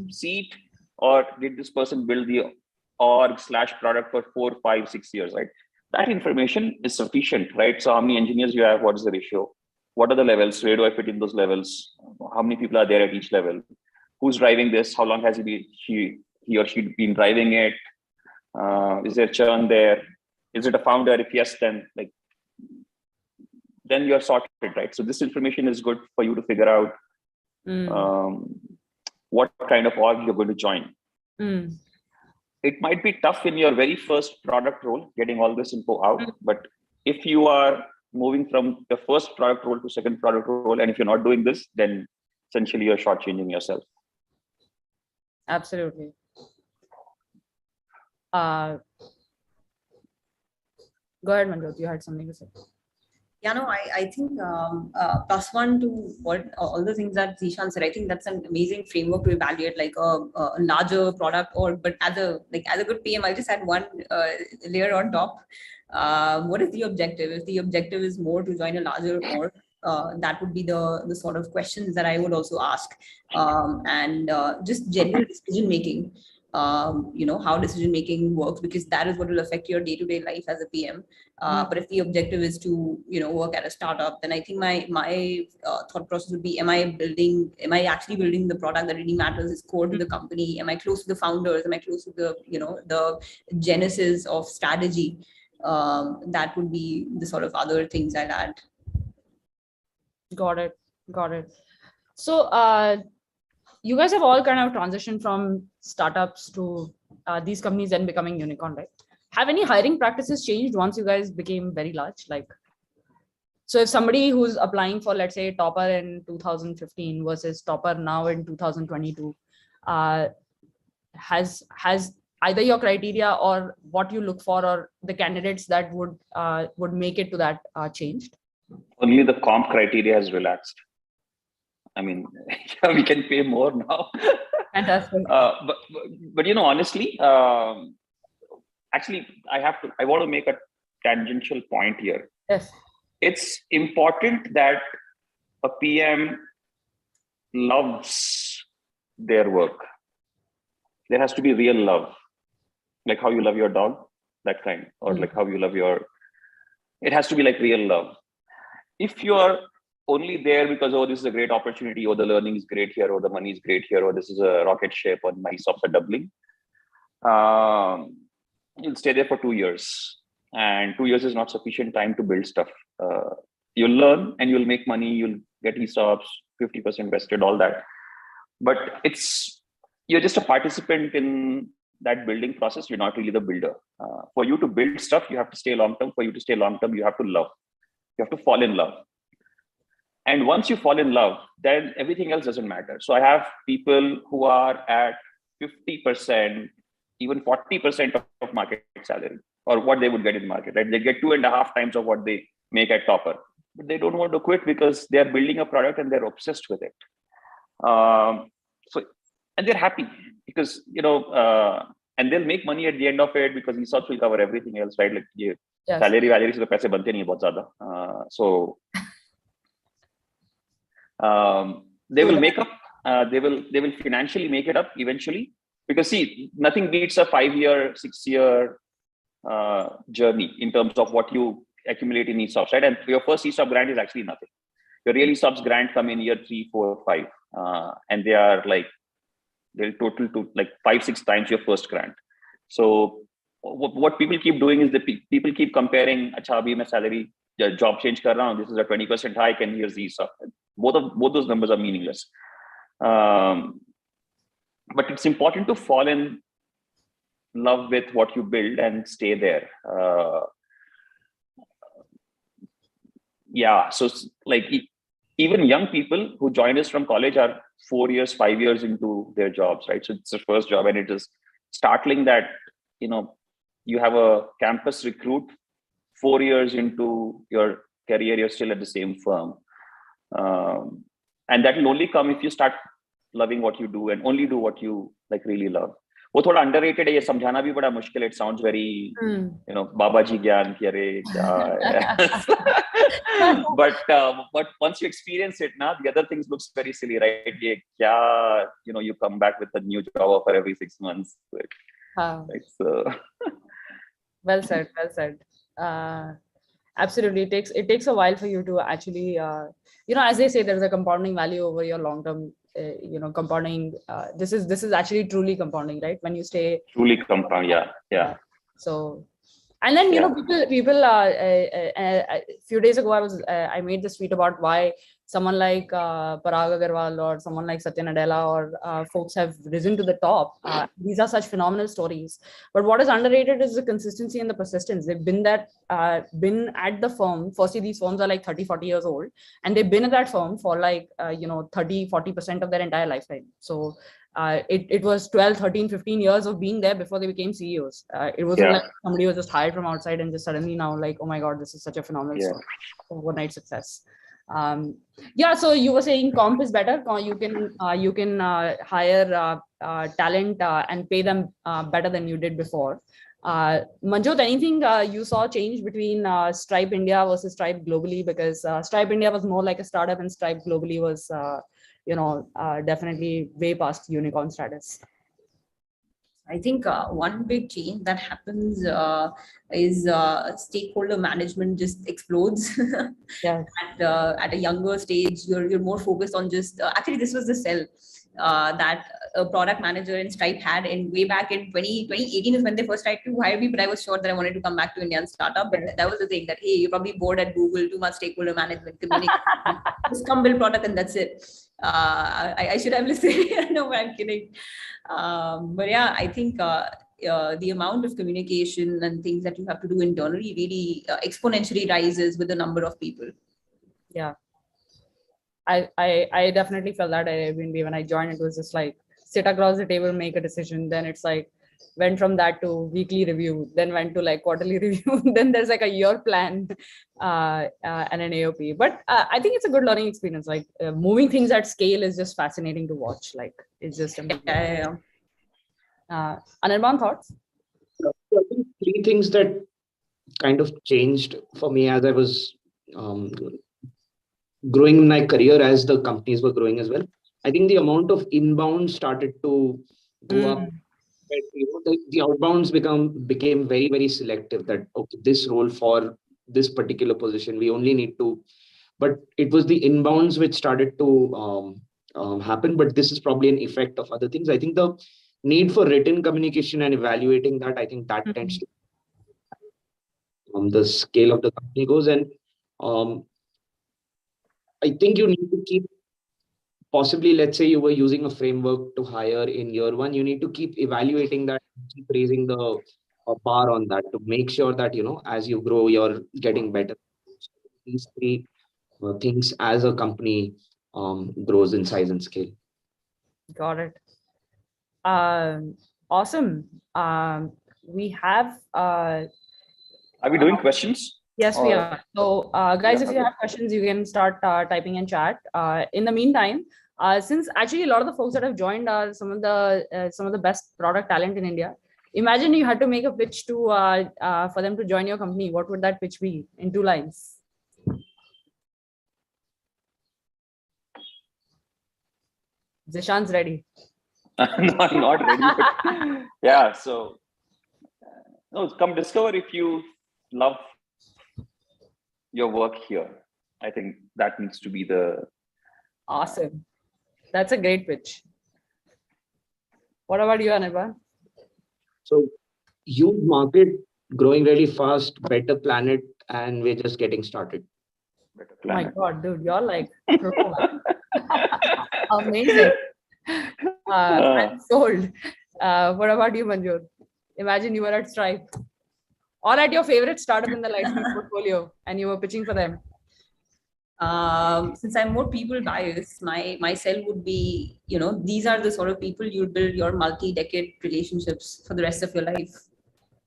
seat, or did this person build the org/product for 4, 5, 6 years, right? That information is sufficient, right? So how many engineers you have, what is the ratio? What are the levels? Where do I fit in those levels? How many people are there at each level? Who's driving this? How long has he or she been driving it? Is there churn there? Is it a founder? If yes, then you're sorted, right? So this information is good for you to figure out what kind of org you're going to join. It might be tough in your very first product role, getting all this info out. But if you are moving from the first product role to second product role, and if you're not doing this, then essentially you're shortchanging yourself. Absolutely. Go ahead, Manjot, you had something to say. Yeah, no, I think +1 to what all the things that Zishan said, I think that's an amazing framework to evaluate like a larger product, but as a good PM, I just had one layer on top. What is the objective? If the objective is more to join a larger org, that would be the sort of questions that I would also ask, and just general decision making. how decision making works, because that is what will affect your day-to-day life as a PM. But if the objective is to work at a startup, then I think my thought process would be: am I actually building the product that really matters, is core to the company? Am I close to the founders? Am I close to the genesis of strategy? That would be the sort of other things I'd add. Got it. So you guys have all kind of transitioned from startups to these companies then becoming unicorn, right? Have any hiring practices changed once you guys became very large? Like, so if somebody who's applying for, let's say, Toppr in 2015 versus Toppr now in 2022, has either your criteria or what you look for or the candidates that would make it to that changed? Only the comp criteria has relaxed. I mean, we can pay more now. Fantastic. But honestly, actually, I want to make a tangential point here. Yes. It's important that a PM loves their work. There has to be real love, like how you love your dog, that kind, or like how you love it has to be like real love. If you are only there because, oh, this is a great opportunity, or the learning is great here, or the money is great here, or this is a rocket ship, or my ESOPs are doubling, you'll stay there for 2 years. And 2 years is not sufficient time to build stuff. You'll learn and you'll make money, you'll get ESOPs, 50% vested, all that. But you're just a participant in that building process. You're not really the builder. For you to build stuff, you have to stay long-term. For you to stay long-term, you have to love. You have to fall in love. And once you fall in love, then everything else doesn't matter. So I have people who are at 50%, even 40% of market salary, or what they would get in market, right? They get 2.5 times of what they make at Toppr, but they don't want to quit because they're building a product and they're obsessed with it. And they're happy because, and they'll make money at the end of it because ESOPs will cover everything else, right? Like, yes. Salary se to paise bante nahi bahut zyada. So they will make up, they will financially make it up eventually, because see, nothing beats a 5-year, 6-year journey in terms of what you accumulate in ESOPs, right? And your first ESOP grant is actually nothing. Your real ESOPs grant come in year 3, 4, 5, and they'll total to like 5-6 times your first grant. So what people keep doing is people keep comparing, acha abhi main salary job change kar raha hu, this is a 20% hike and here's the ESOP. Both those numbers are meaningless. But it's important to fall in love with what you build and stay there. So like even young people who join us from college are 4 years, 5 years into their jobs, right? So it's their first job, and it is startling that, you have a campus recruit 4 years into your career, you're still at the same firm. And that will only come if you start loving what you do and only do what you like really love. वो थोड़ा underrated है, ये समझाना भी बड़ा मुश्किल है. It sounds very, बाबा जी ज्ञान की अरे क्या. But once you experience it, now the other things looks very silly, right? ये क्या, you come back with a new job offer every 6 months. Well said. Absolutely, it takes a while for you to actually, as they say, there's a compounding value over your long term. Compounding. This is actually truly compounding, right? When you stay truly compound, yeah. So, and then people. A few days ago, I made this tweet about why someone like Parag Agarwal or someone like Satya Nadella or folks have risen to the top. These are such phenomenal stories. But what is underrated is the consistency and the persistence. They've been at the firm. Firstly, these firms are like 30, 40 years old, and they've been at that firm for like 30, 40% of their entire lifetime. So it was 12, 13, 15 years of being there before they became CEOs. It wasn't like somebody was just hired from outside and just suddenly now like, oh my God, this is such a phenomenal story. Overnight success. So you were saying comp is better. You can hire talent and pay them better than you did before. Manjot, anything you saw change between Stripe India versus Stripe globally? Because Stripe India was more like a startup and Stripe globally was definitely way past unicorn status. I think one big change that happens is stakeholder management just explodes. Yeah. At a younger stage, you're more focused on just actually this was the sell that a product manager in Stripe had in way back in 2018 is when they first tried to hire me, but I was sure that I wanted to come back to India and start up. But that was the thing that, hey, you're probably bored at Google, too much stakeholder management, communication, just come build product and that's it. I should have listened. No, I'm kidding. But yeah, I think the amount of communication and things that you have to do internally really exponentially rises with the number of people. Yeah. I definitely felt that at Airbnb when I joined. It was just like sit across the table, make a decision. Then it's like went from that to weekly review, then went to like quarterly review. Then there's like a year plan and an AOP. But I think it's a good learning experience. Like moving things at scale is just fascinating to watch. Like it's just amazing. Anirban, thoughts? So I think three things that kind of changed for me as I was growing in my career as the companies were growing as well. I think the amount of inbound started to go up. The outbounds became very, very selective that, okay, this role for this particular position, we only need to, but it was the inbounds which started to happen. But this is probably an effect of other things. I think the need for written communication and evaluating that, I think that tends to the scale of the company goes. And I think you need to keep possibly, let's say you were using a framework to hire in year one, you need to keep evaluating that, keep raising the bar on that to make sure that, as you grow, you're getting better. These three things as a company grows in size and scale. Got it. Awesome. We have. Are we doing questions? Yes, we are. So, guys, if you have questions, you can start typing in chat. In the meantime, since actually a lot of the folks that have joined are some of the best product talent in India. Imagine you had to make a pitch to for them to join your company. What would that pitch be in 2 lines? Zishan's ready. No, I'm not ready. But yeah, so no, come discover if you love your work here. I think that needs to be the. Awesome. That's a great pitch. What about you, Anirban? So, huge market, growing really fast, better planet, and we're just getting started. Better Oh my planet. God, dude, you're like amazing. I'm sold. What about you, Manjur? Imagine you were at Stripe or at your favorite startup in the Lightspeed portfolio and you were pitching for them. Since I'm more people biased, my sell would be, these are the sort of people you build your multi-decade relationships for the rest of your life.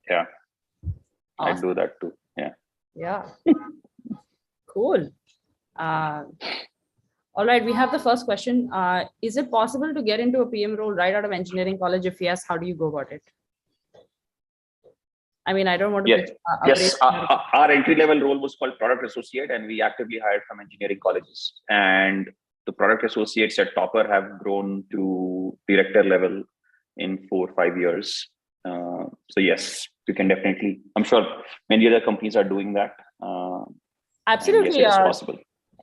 Yeah, Awesome. I do that too. Yeah. Yeah. Cool. All right, we have the first question. Is it possible to get into a PM role right out of engineering college? If yes, how do you go about it? I mean, I don't want to. Yes, yes. Our entry-level role was called product associate, and we actively hired from engineering colleges. And the product associates at Toppr have grown to director level in 4 or 5 years. So yes, you can definitely. I'm sure many other companies are doing that. Absolutely, yes, it's possible.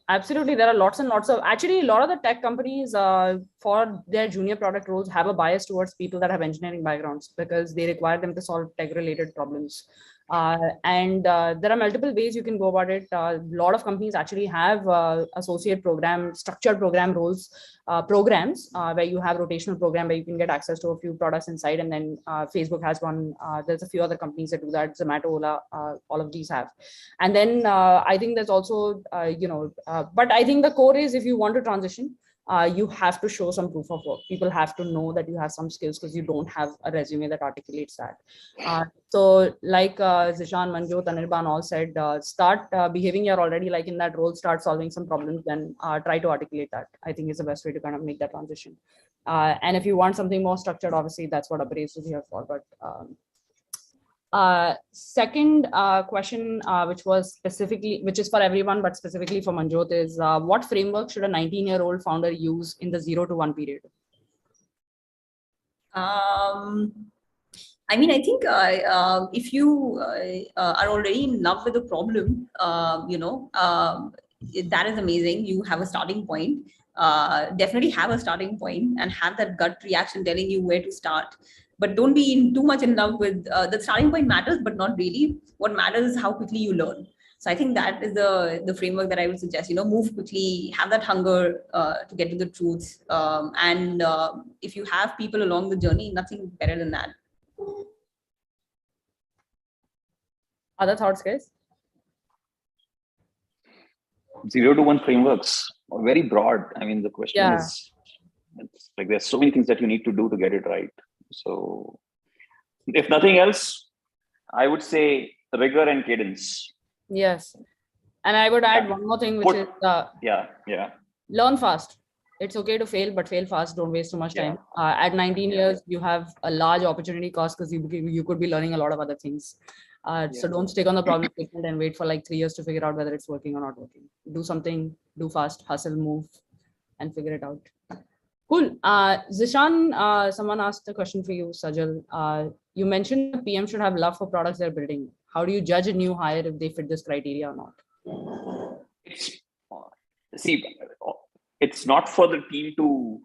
Absolutely, there are lots and lots of, actually a lot of the tech companies for their junior product roles have a bias towards people that have engineering backgrounds because they require them to solve tech related problems. And there are multiple ways you can go about it. A lot of companies actually have associate program, structured program roles, programs where you have rotational program where you can get access to a few products inside. And then Facebook has one. There's a few other companies that do that. Zomato, Ola, all of these have. And then I think there's also, but I think the core is if you want to transition, you have to show some proof of work. People have to know that you have some skills because you don't have a resume that articulates that. So like Zishan, Manjot, Anirban all said, start behaving you're already like in that role, start solving some problems, then try to articulate that. I think is the best way to kind of make that transition. And if you want something more structured, obviously that's what Upraised is here for. But second question, which is for everyone, but specifically for Manjot, is what framework should a 19-year-old founder use in the 0 to 1 period? I mean, I think if you are already in love with the problem, that is amazing. You have a starting point. Definitely have a starting point and have that gut reaction telling you where to start. But don't be too much in love with the starting point matters, but not really. What matters is how quickly you learn. So I think that is the framework that I would suggest. Move quickly, have that hunger to get to the truth, and if you have people along the journey, nothing better than that. Other thoughts, guys? 0 to 1 frameworks are very broad. I mean, the question is, it's like there's so many things that you need to do to get it right. So if nothing else, I would say rigor and cadence. Yes. And I would add one more thing, which is learn fast. It's okay to fail, but fail fast. Don't waste too much time. At 19 years, you have a large opportunity cost because you could be learning a lot of other things. So don't stick on the problem statement and wait for like 3 years to figure out whether it's working or not working. Do something, do fast, hustle, move, and figure it out. Cool. Zishan, someone asked a question for you, Sajal. You mentioned the PM should have love for products they're building. How do you judge a new hire if they fit this criteria or not? It's not for the team to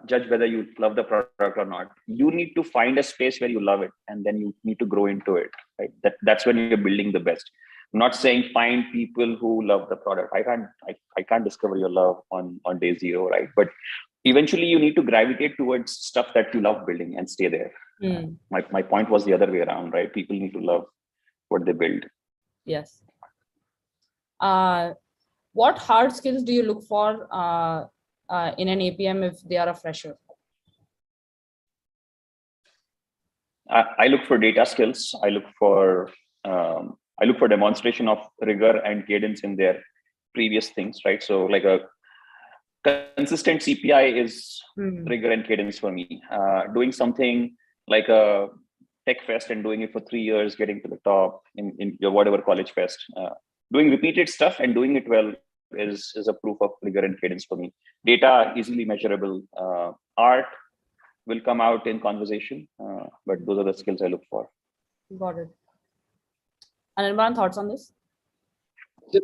judge whether you love the product or not. You need to find a space where you love it, and then you need to grow into it. Right? That's when you're building the best. I'm not saying find people who love the product. I can't discover your love on day 0, right? But eventually you need to gravitate towards stuff that you love building and stay there. My point was the other way around, right? People need to love what they build. Yes. What hard skills do you look for in an APM if they are a fresher? I look for data skills. I look for demonstration of rigor and cadence in their previous things, right? So like a consistent CPI is rigor and cadence for me. Doing something like a tech fest and doing it for 3 years, getting to the top in your whatever college fest, doing repeated stuff and doing it well is a proof of rigor and cadence for me. Data easily measurable. Art will come out in conversation, but those are the skills I look for. Got it. And anyone thoughts on this? But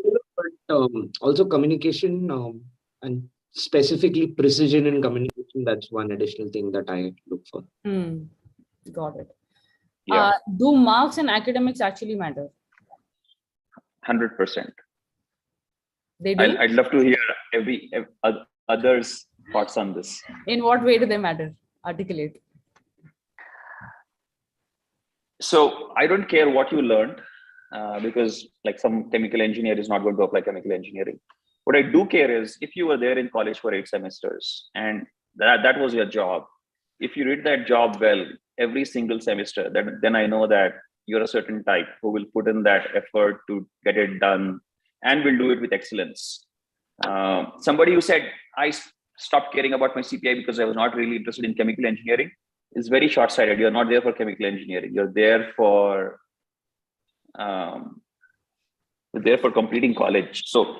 also communication and specifically precision in communication. That's one additional thing that I look for. Got it. Yeah. Do marks and academics actually matter? 100%. They do? I'd love to hear every others' thoughts on this. In what way do they matter? Articulate. So I don't care what you learned because like some chemical engineer is not going to apply chemical engineering. What I do care is if you were there in college for 8 semesters and that was your job, if you did that job well every single semester, then I know that you're a certain type who will put in that effort to get it done and will do it with excellence. Somebody who said, I stopped caring about my CPI because I was not really interested in chemical engineering is very short-sighted. You're not there for chemical engineering. You're there for completing college. So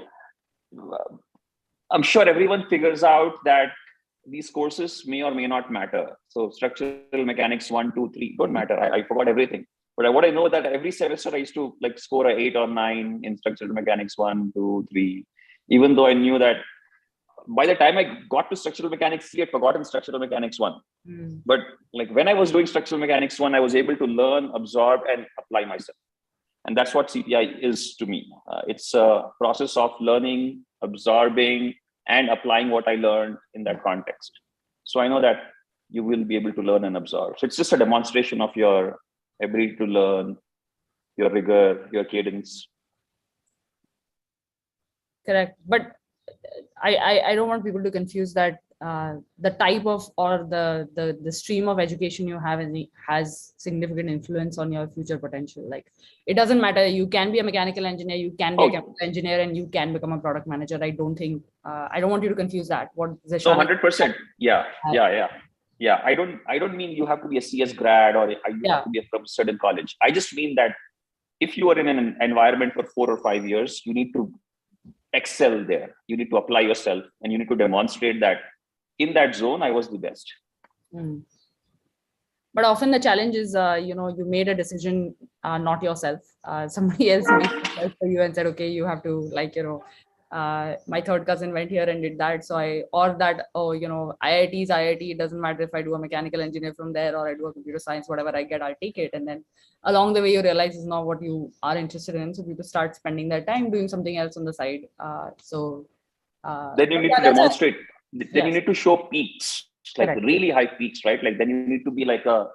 I'm sure everyone figures out that these courses may or may not matter. So structural mechanics 1, 2, 3 don't matter. I forgot everything. But what I know that every semester I used to like score a 8 or 9 in structural mechanics 1, 2, 3, even though I knew that by the time I got to structural mechanics 3, I'd forgotten structural mechanics 1. But like when I was doing structural mechanics 1, I was able to learn, absorb, and apply myself. And that's what CPI is to me. It's a process of learning, absorbing, and applying what I learned in that context. So I know that you will be able to learn and absorb. So it's just a demonstration of your ability to learn, your rigor, your cadence. Correct. But I don't want people to confuse that the type of or the stream of education you have has significant influence on your future potential. Like it doesn't matter. You can be a mechanical engineer, you can be a chemical engineer, and you can become a product manager. I don't think I don't want you to confuse that. What Zishan 100%. Yeah. I don't mean you have to be a CS grad or you have to be from a certain college. I just mean that if you are in an environment for 4 or 5 years, you need to excel there. You need to apply yourself and you need to demonstrate that in that zone, I was the best. But often the challenge is, you made a decision, not yourself. Somebody else made it for you and said, okay, you have to my third cousin went here and did that. So IIT is IIT. It doesn't matter if I do a mechanical engineer from there or I do a computer science, whatever I get, I'll take it. And then along the way, you realize it's not what you are interested in. So people start spending their time doing something else on the side. Then you need to demonstrate. Then you need to show peaks, like Correct. really high peaks, right? Like then you need to be like a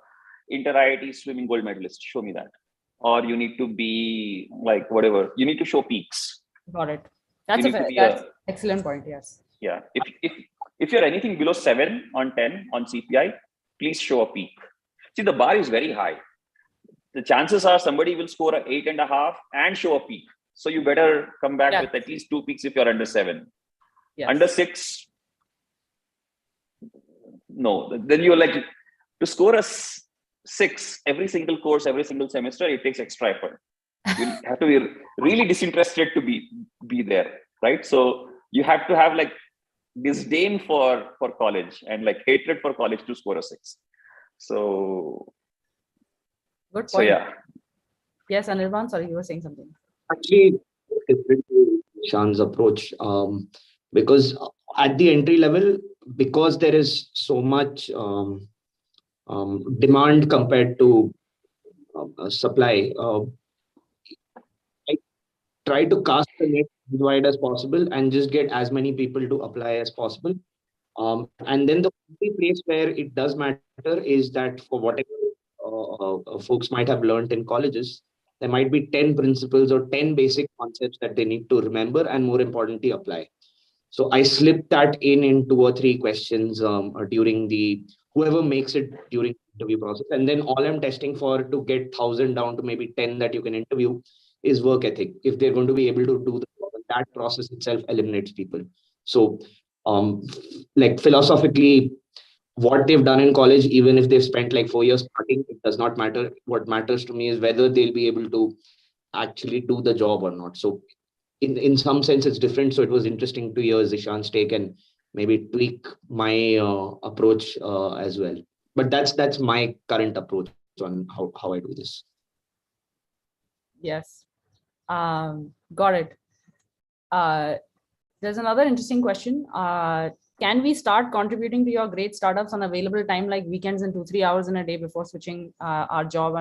inter-IIT swimming gold medalist. Show me that. Or you need to be like whatever. You need to show peaks. Got it. That's excellent point. Yes. Yeah. If you're anything below 7 on 10 on CPI, please show a peak. See, the bar is very high. The chances are somebody will score 8.5 and show a peak. So you better come back with at least 2 peaks if you're under 7. Yes. Under 6, no. Then you're like, to score a 6, every single course, every single semester, it takes extra effort. You have to be really disinterested to be there, right? So you have to have like disdain for college and like hatred for college to score a 6. So good point. So yeah. Yes, Anirban, sorry, you were saying something. Actually, different to Shan's approach, because at the entry level, because there is so much demand compared to supply, I try to cast the net as wide as possible and just get as many people to apply as possible. And then the only place where it does matter is that for whatever folks might have learned in colleges, there might be 10 principles or 10 basic concepts that they need to remember and more importantly apply. So I slip that in 2 or 3 questions during whoever makes it during the interview process. And then all I'm testing for to get 1,000 down to maybe 10 that you can interview is work ethic. If they're going to be able to do that process itself eliminates people. So like philosophically, what they've done in college, even if they've spent like 4 years studying, it does not matter. What matters to me is whether they'll be able to actually do the job or not. So in some sense, it's different. So it was interesting to hear Zishan's take and maybe tweak my approach as well. But that's my current approach on how I do this. Yes, got it. There's another interesting question. Can we start contributing to your great startups on available time, like weekends and 2-3 hours in a day before switching our job?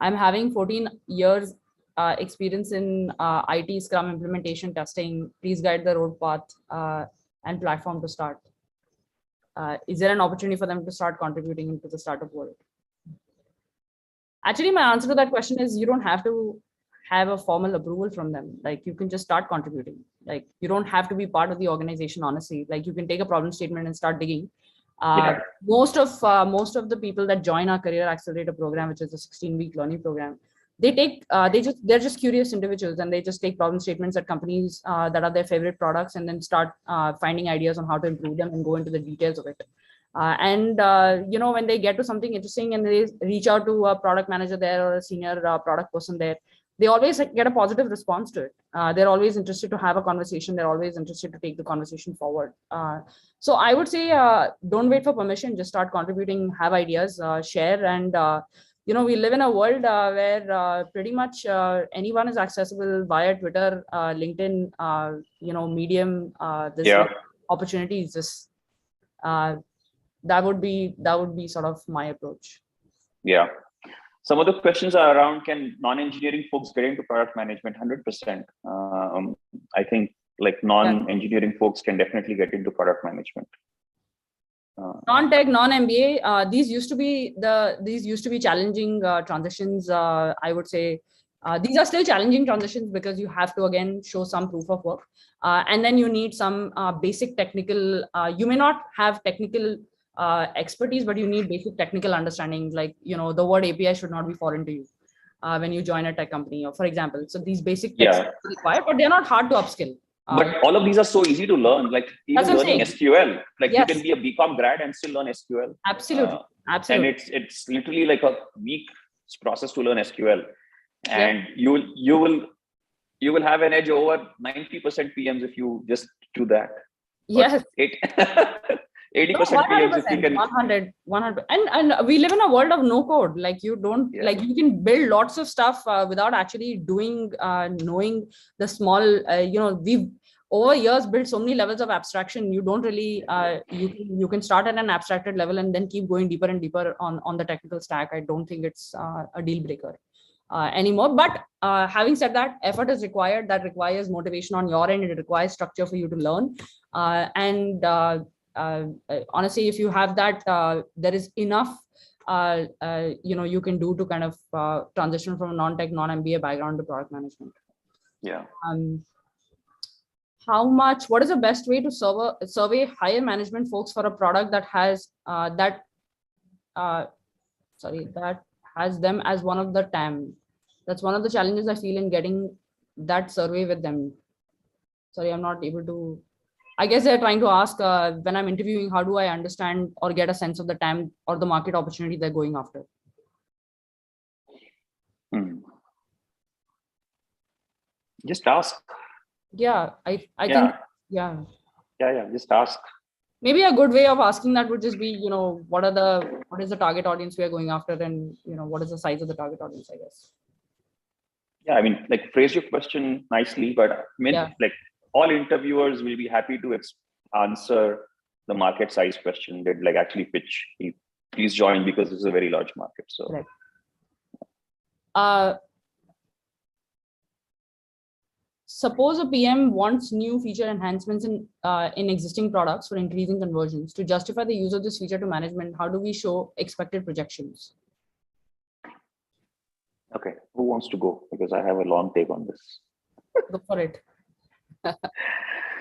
I'm having 14 years experience in IT, Scrum implementation, testing. Please guide the road path and platform to start. Is there an opportunity for them to start contributing into the startup world? Actually, my answer to that question is you don't have to have a formal approval from them. Like you can just start contributing. Like you don't have to be part of the organization, honestly. Like you can take a problem statement and start digging. Most of the people that join our Career Accelerator program, which is a 16-week learning program, they're just curious individuals and they just take problem statements at companies that are their favorite products and then start finding ideas on how to improve them and go into the details of it. When they get to something interesting and they reach out to a product manager there or a senior product person there, they always get a positive response to it. They're always interested to have a conversation. They're always interested to take the conversation forward. So I would say, don't wait for permission, just start contributing, have ideas, share. And, we live in a world where pretty much anyone is accessible via Twitter, LinkedIn, Medium, opportunities. Just, that would be sort of my approach. Yeah. Some of the questions are around, can non-engineering folks get into product management? 100%. I think like non-engineering folks can definitely get into product management. Non-tech, non-MBA, these used to be challenging transitions. I would say these are still challenging transitions because you have to again show some proof of work, and then you need some basic technical. You may not have technical expertise, but you need basic technical understanding. Like the word API should not be foreign to you when you join a tech company, or for example. So these basic techs are required, but they're not hard to upskill. But all of these are so easy to learn. Like even learning SQL, like you can be a BCom grad and still learn SQL. Absolutely. And it's literally like a week process to learn SQL, and you will have an edge over 90% PMs if you just do that. Yes. 80% fails if you can. 100. And we live in a world of no code. Like you don't, like you can build lots of stuff without actually doing, knowing the small, we've over years built so many levels of abstraction. You don't really, you can start at an abstracted level and then keep going deeper and deeper on the technical stack. I don't think it's a deal breaker anymore. But having said that, effort is required. That requires motivation on your end. It requires structure for you to learn. Honestly, if you have that, there is enough you can do to kind of transition from a non-tech, non-MBA background to product management. Yeah. What is the best way to survey higher management folks for a product that has that has them as one of the TAM? That's one of the challenges I feel in getting that survey with them. Sorry, I'm not able to. I guess they're trying to ask when I'm interviewing, how do I understand or get a sense of the TAM or the market opportunity they're going after? Just ask. Yeah, I think, yeah. Just ask. Maybe a good way of asking that would just be, what is the target audience we are going after, and what is the size of the target audience, I guess. Yeah, I mean, like, phrase your question nicely, but like all interviewers will be happy to answer the market size question. They'd like actually pitch, please join because this is a very large market. So right. Suppose a PM wants new feature enhancements in existing products for increasing conversions. To justify the use of this feature to management, how do we show expected projections? Okay, who wants to go? Because I have a long take on this. Go for it.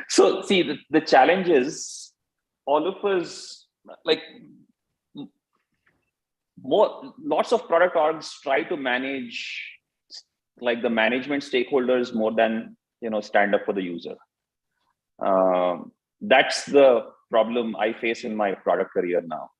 So see, the challenge is all of us, like lots of product orgs try to manage like the management stakeholders more than stand up for the user. That's the problem I face in my product career now.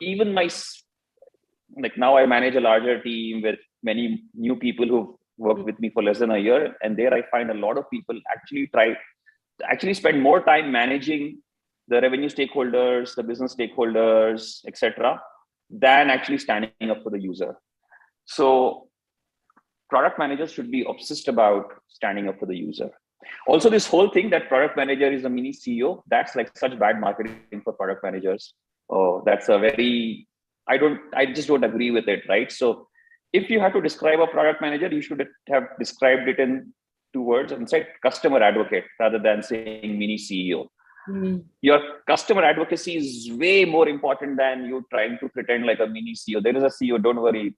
Even like now I manage a larger team with many new people who've worked with me for less than a year, and there I find a lot of people actually spend more time managing the revenue stakeholders, the business stakeholders, etc., than actually standing up for the user. So product managers should be obsessed about standing up for the user. Also, this whole thing that product manager is a mini CEO, that's like such bad marketing for product managers. Oh, that's a very, I just don't agree with it, right? So if you have to describe a product manager, you should have described it in 2 words and said customer advocate rather than saying mini CEO. Your customer advocacy is way more important than you trying to pretend like a mini CEO. There is a CEO, don't worry.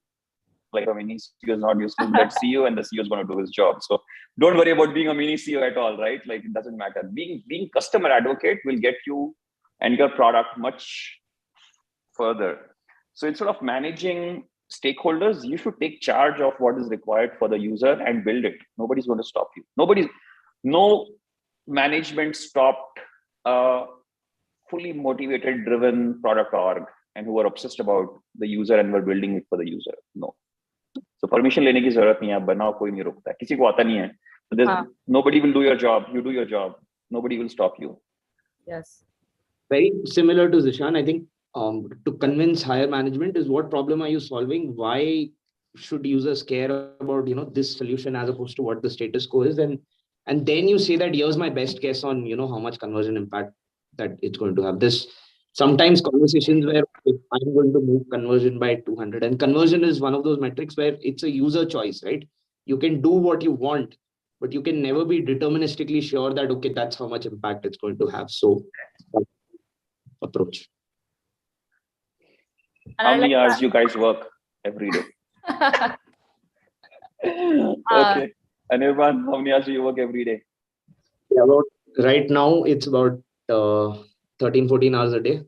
Like a mini CEO is not useful. That CEO and the CEO is going to do his job. So don't worry about being a mini CEO at all, right? Like it doesn't matter. Being customer advocate will get you and your product much further. So instead of managing stakeholders, you should take charge of what is required for the user and build it. Nobody's going to stop you. No management stopped a fully motivated, driven product org and who were obsessed about the user and were building it for the user. No. So permission लेने की जरूरत नहीं है, बनाओ कोई नहीं रोकता है, किसी को आता नहीं है. So nobody will do your job. You do your job. Nobody will stop you. Yes. Very similar to Zishan, I think. To convince higher management is what problem are you solving? Why should users care about this solution as opposed to what the status quo is? And then you say that here's my best guess on how much conversion impact that it's going to have. This sometimes conversations where if I'm going to move conversion by 200, and conversion is one of those metrics where it's a user choice, right? You can do what you want, but you can never be deterministically sure that okay, that's how much impact it's going to have. So approach. How many hours you guys work every day? Okay. Anirban, how many hours do you work every day? Yeah, right now, it's about 13, 14 hours a day.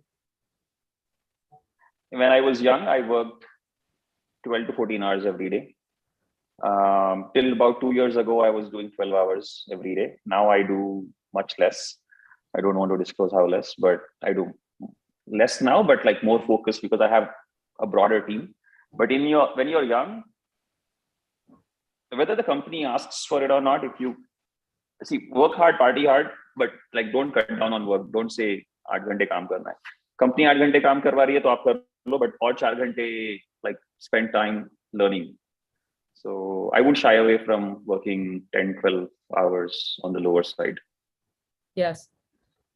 When I was young, I worked 12 to 14 hours every day. Till about 2 years ago, I was doing 12 hours every day. Now I do much less. I don't want to disclose how less, but I do less now, but like more focused because I have a broader team. But when you're young, whether the company asks for it or not, if you work hard, party hard, but like don't cut down on work. Don't say 8 घंटे काम करना है. Company 8 घंटे काम करवा रही है तो आप कर लो, but और 4 घंटे like spend time learning. So I wouldn't shy away from working 10, 12 hours on the lower side. Yes.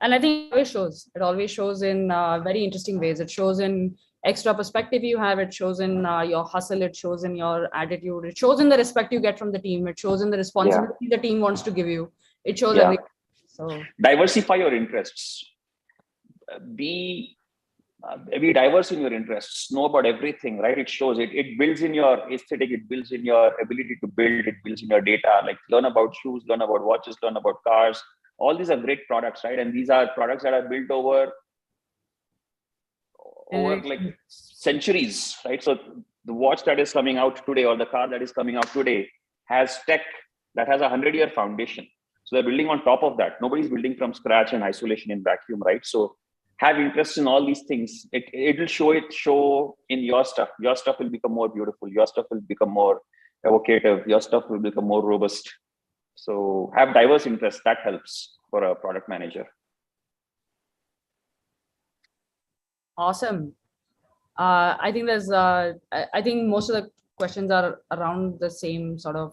And I think it always shows in very interesting ways. It shows in extra perspective you have, it shows in your hustle, it shows in your attitude, it shows in the respect you get from the team, it shows in the responsibility the team wants to give you. It shows everything. So diversify your interests. Be diverse in your interests. Know about everything, right? It shows it builds in your aesthetic, it builds in your ability to build, it builds in your data. Like learn about shoes, learn about watches, learn about cars. All these are great products, right? And these are products that are built over like centuries, right? So the watch that is coming out today or the car that is coming out today has tech that has a 100-year foundation. So they're building on top of that. Nobody's building from scratch and isolation in vacuum, right? So have interest in all these things. It will show in your stuff. Your stuff will become more beautiful. Your stuff will become more evocative. Your stuff will become more robust. So have diverse interests. That helps for a product manager. Awesome. I think there's I think most of the questions are around the same sort of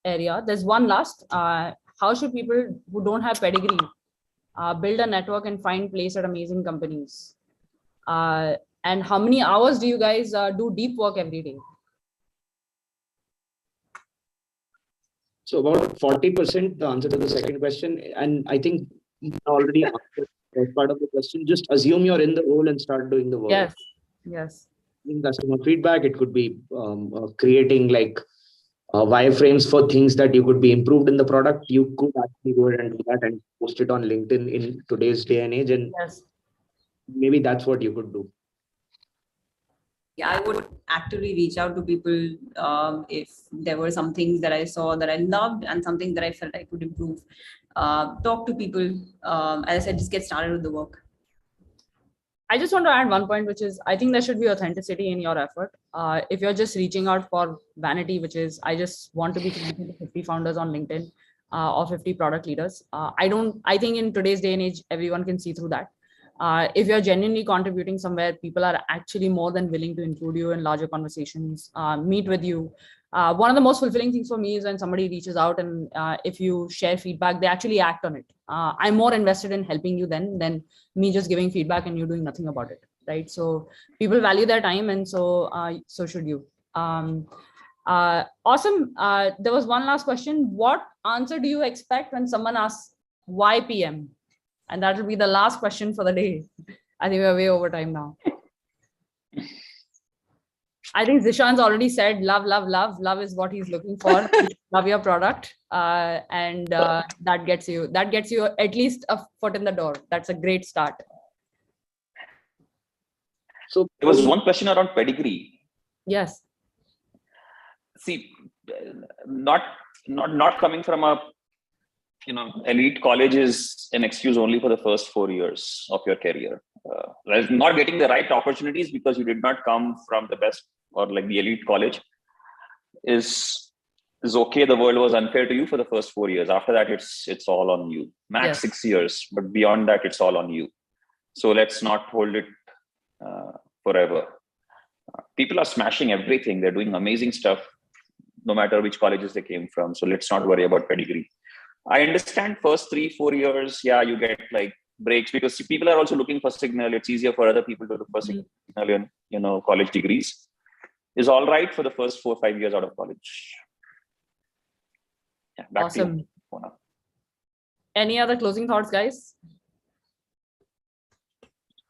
area. There's one last. How should people who don't have pedigree build a network and find place at amazing companies? And how many hours do you guys do deep work every day? So about 40% the answer to the second question. And I think you already answered that part of the question. Just assume you're in the role and start doing the work. Yes. Yes. In customer feedback, it could be creating like wireframes for things that you could be improved in the product. You could actually go ahead and do that and post it on LinkedIn in today's day and age. And maybe that's what you could do. Yeah, I would actively reach out to people if there were some things that I saw that I loved and something that I felt I could improve. Talk to people. As I said, just get started with the work. I just want to add one point, which is I think there should be authenticity in your effort. If you're just reaching out for vanity, which is I just want to be connected to 50 founders on LinkedIn or 50 product leaders. I think in today's day and age, everyone can see through that. If you're genuinely contributing somewhere, people are actually more than willing to include you in larger conversations, meet with you. One of the most fulfilling things for me is when somebody reaches out and if you share feedback, they actually act on it. I'm more invested in helping you than me just giving feedback and you doing nothing about it, right? So people value their time, and so should you. Awesome. There was one last question. What answer do you expect when someone asks why PM? And that will be the last question for the day. I think we're way over time now. I think Zishan's already said love, love, love. Love is what he's looking for. Love your product. And that gets you at least a foot in the door. That's a great start. So there was one question around pedigree. Yes. See, not coming from a elite college is an excuse only for the first 4 years of your career. Not getting the right opportunities because you did not come from the best or like the elite college is okay. The world was unfair to you for the first 4 years. After that, it's all on you. Max 6 years, but beyond that, it's all on you. So let's not hold it forever. People are smashing everything. They're doing amazing stuff, no matter which colleges they came from. So let's not worry about pedigree. I understand first 3-4 years, you get like breaks because people are also looking for signal. It's easier for other people to look for signal in, college degrees. Is all right for the first 4-5 years out of college. Yeah, back awesome. To you. Any other closing thoughts, guys?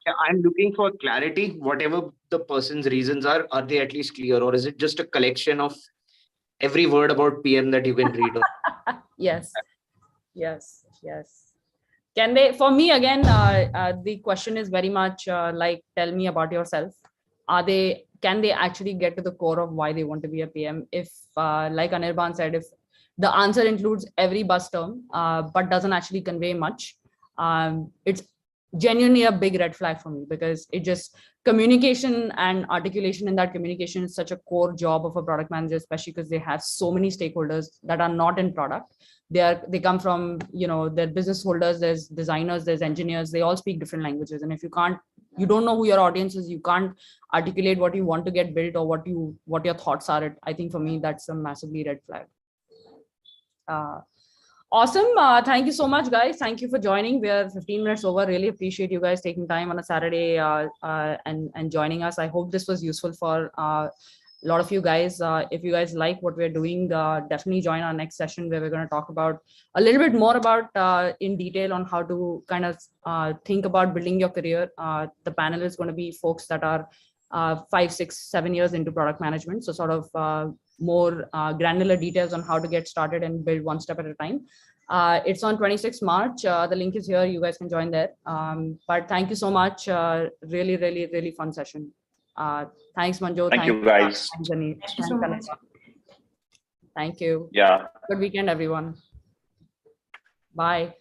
Yeah, I'm looking for clarity. Whatever the person's reasons are they at least clear, or is it just a collection of every word about PM that you can read? Yes. Can they, for me again, the question is very much like, tell me about yourself. Can they actually get to the core of why they want to be a PM? If like Anirban said, if the answer includes every buzz term, but doesn't actually convey much, it's genuinely a big red flag for me, because it just, communication and articulation in that communication is such a core job of a product manager, especially because they have so many stakeholders that are not in product. They come from, their business holders, there's designers, there's engineers, they all speak different languages. And if you don't know who your audience is, you can't articulate what you want to get built or what your thoughts are. I think for me, that's a massively red flag. Awesome. Thank you so much, guys. Thank you for joining. We are 15 minutes over. Really appreciate you guys taking time on a Saturday and joining us. I hope this was useful for a lot of you guys. If you guys like what we're doing, definitely join our next session, where we're going to talk about a little bit more about in detail on how to kind of think about building your career. The panel is going to be folks that are 5, 6, 7 years into product management. So sort of more granular details on how to get started and build one step at a time. It's on 26 March. The link is here. You guys can join there. But thank you so much. Really, really, really fun session. Thanks, Manjo. Thank you, guys. Thanks, Anit. Thank you so much. Thank you. Yeah. Good weekend, everyone. Bye.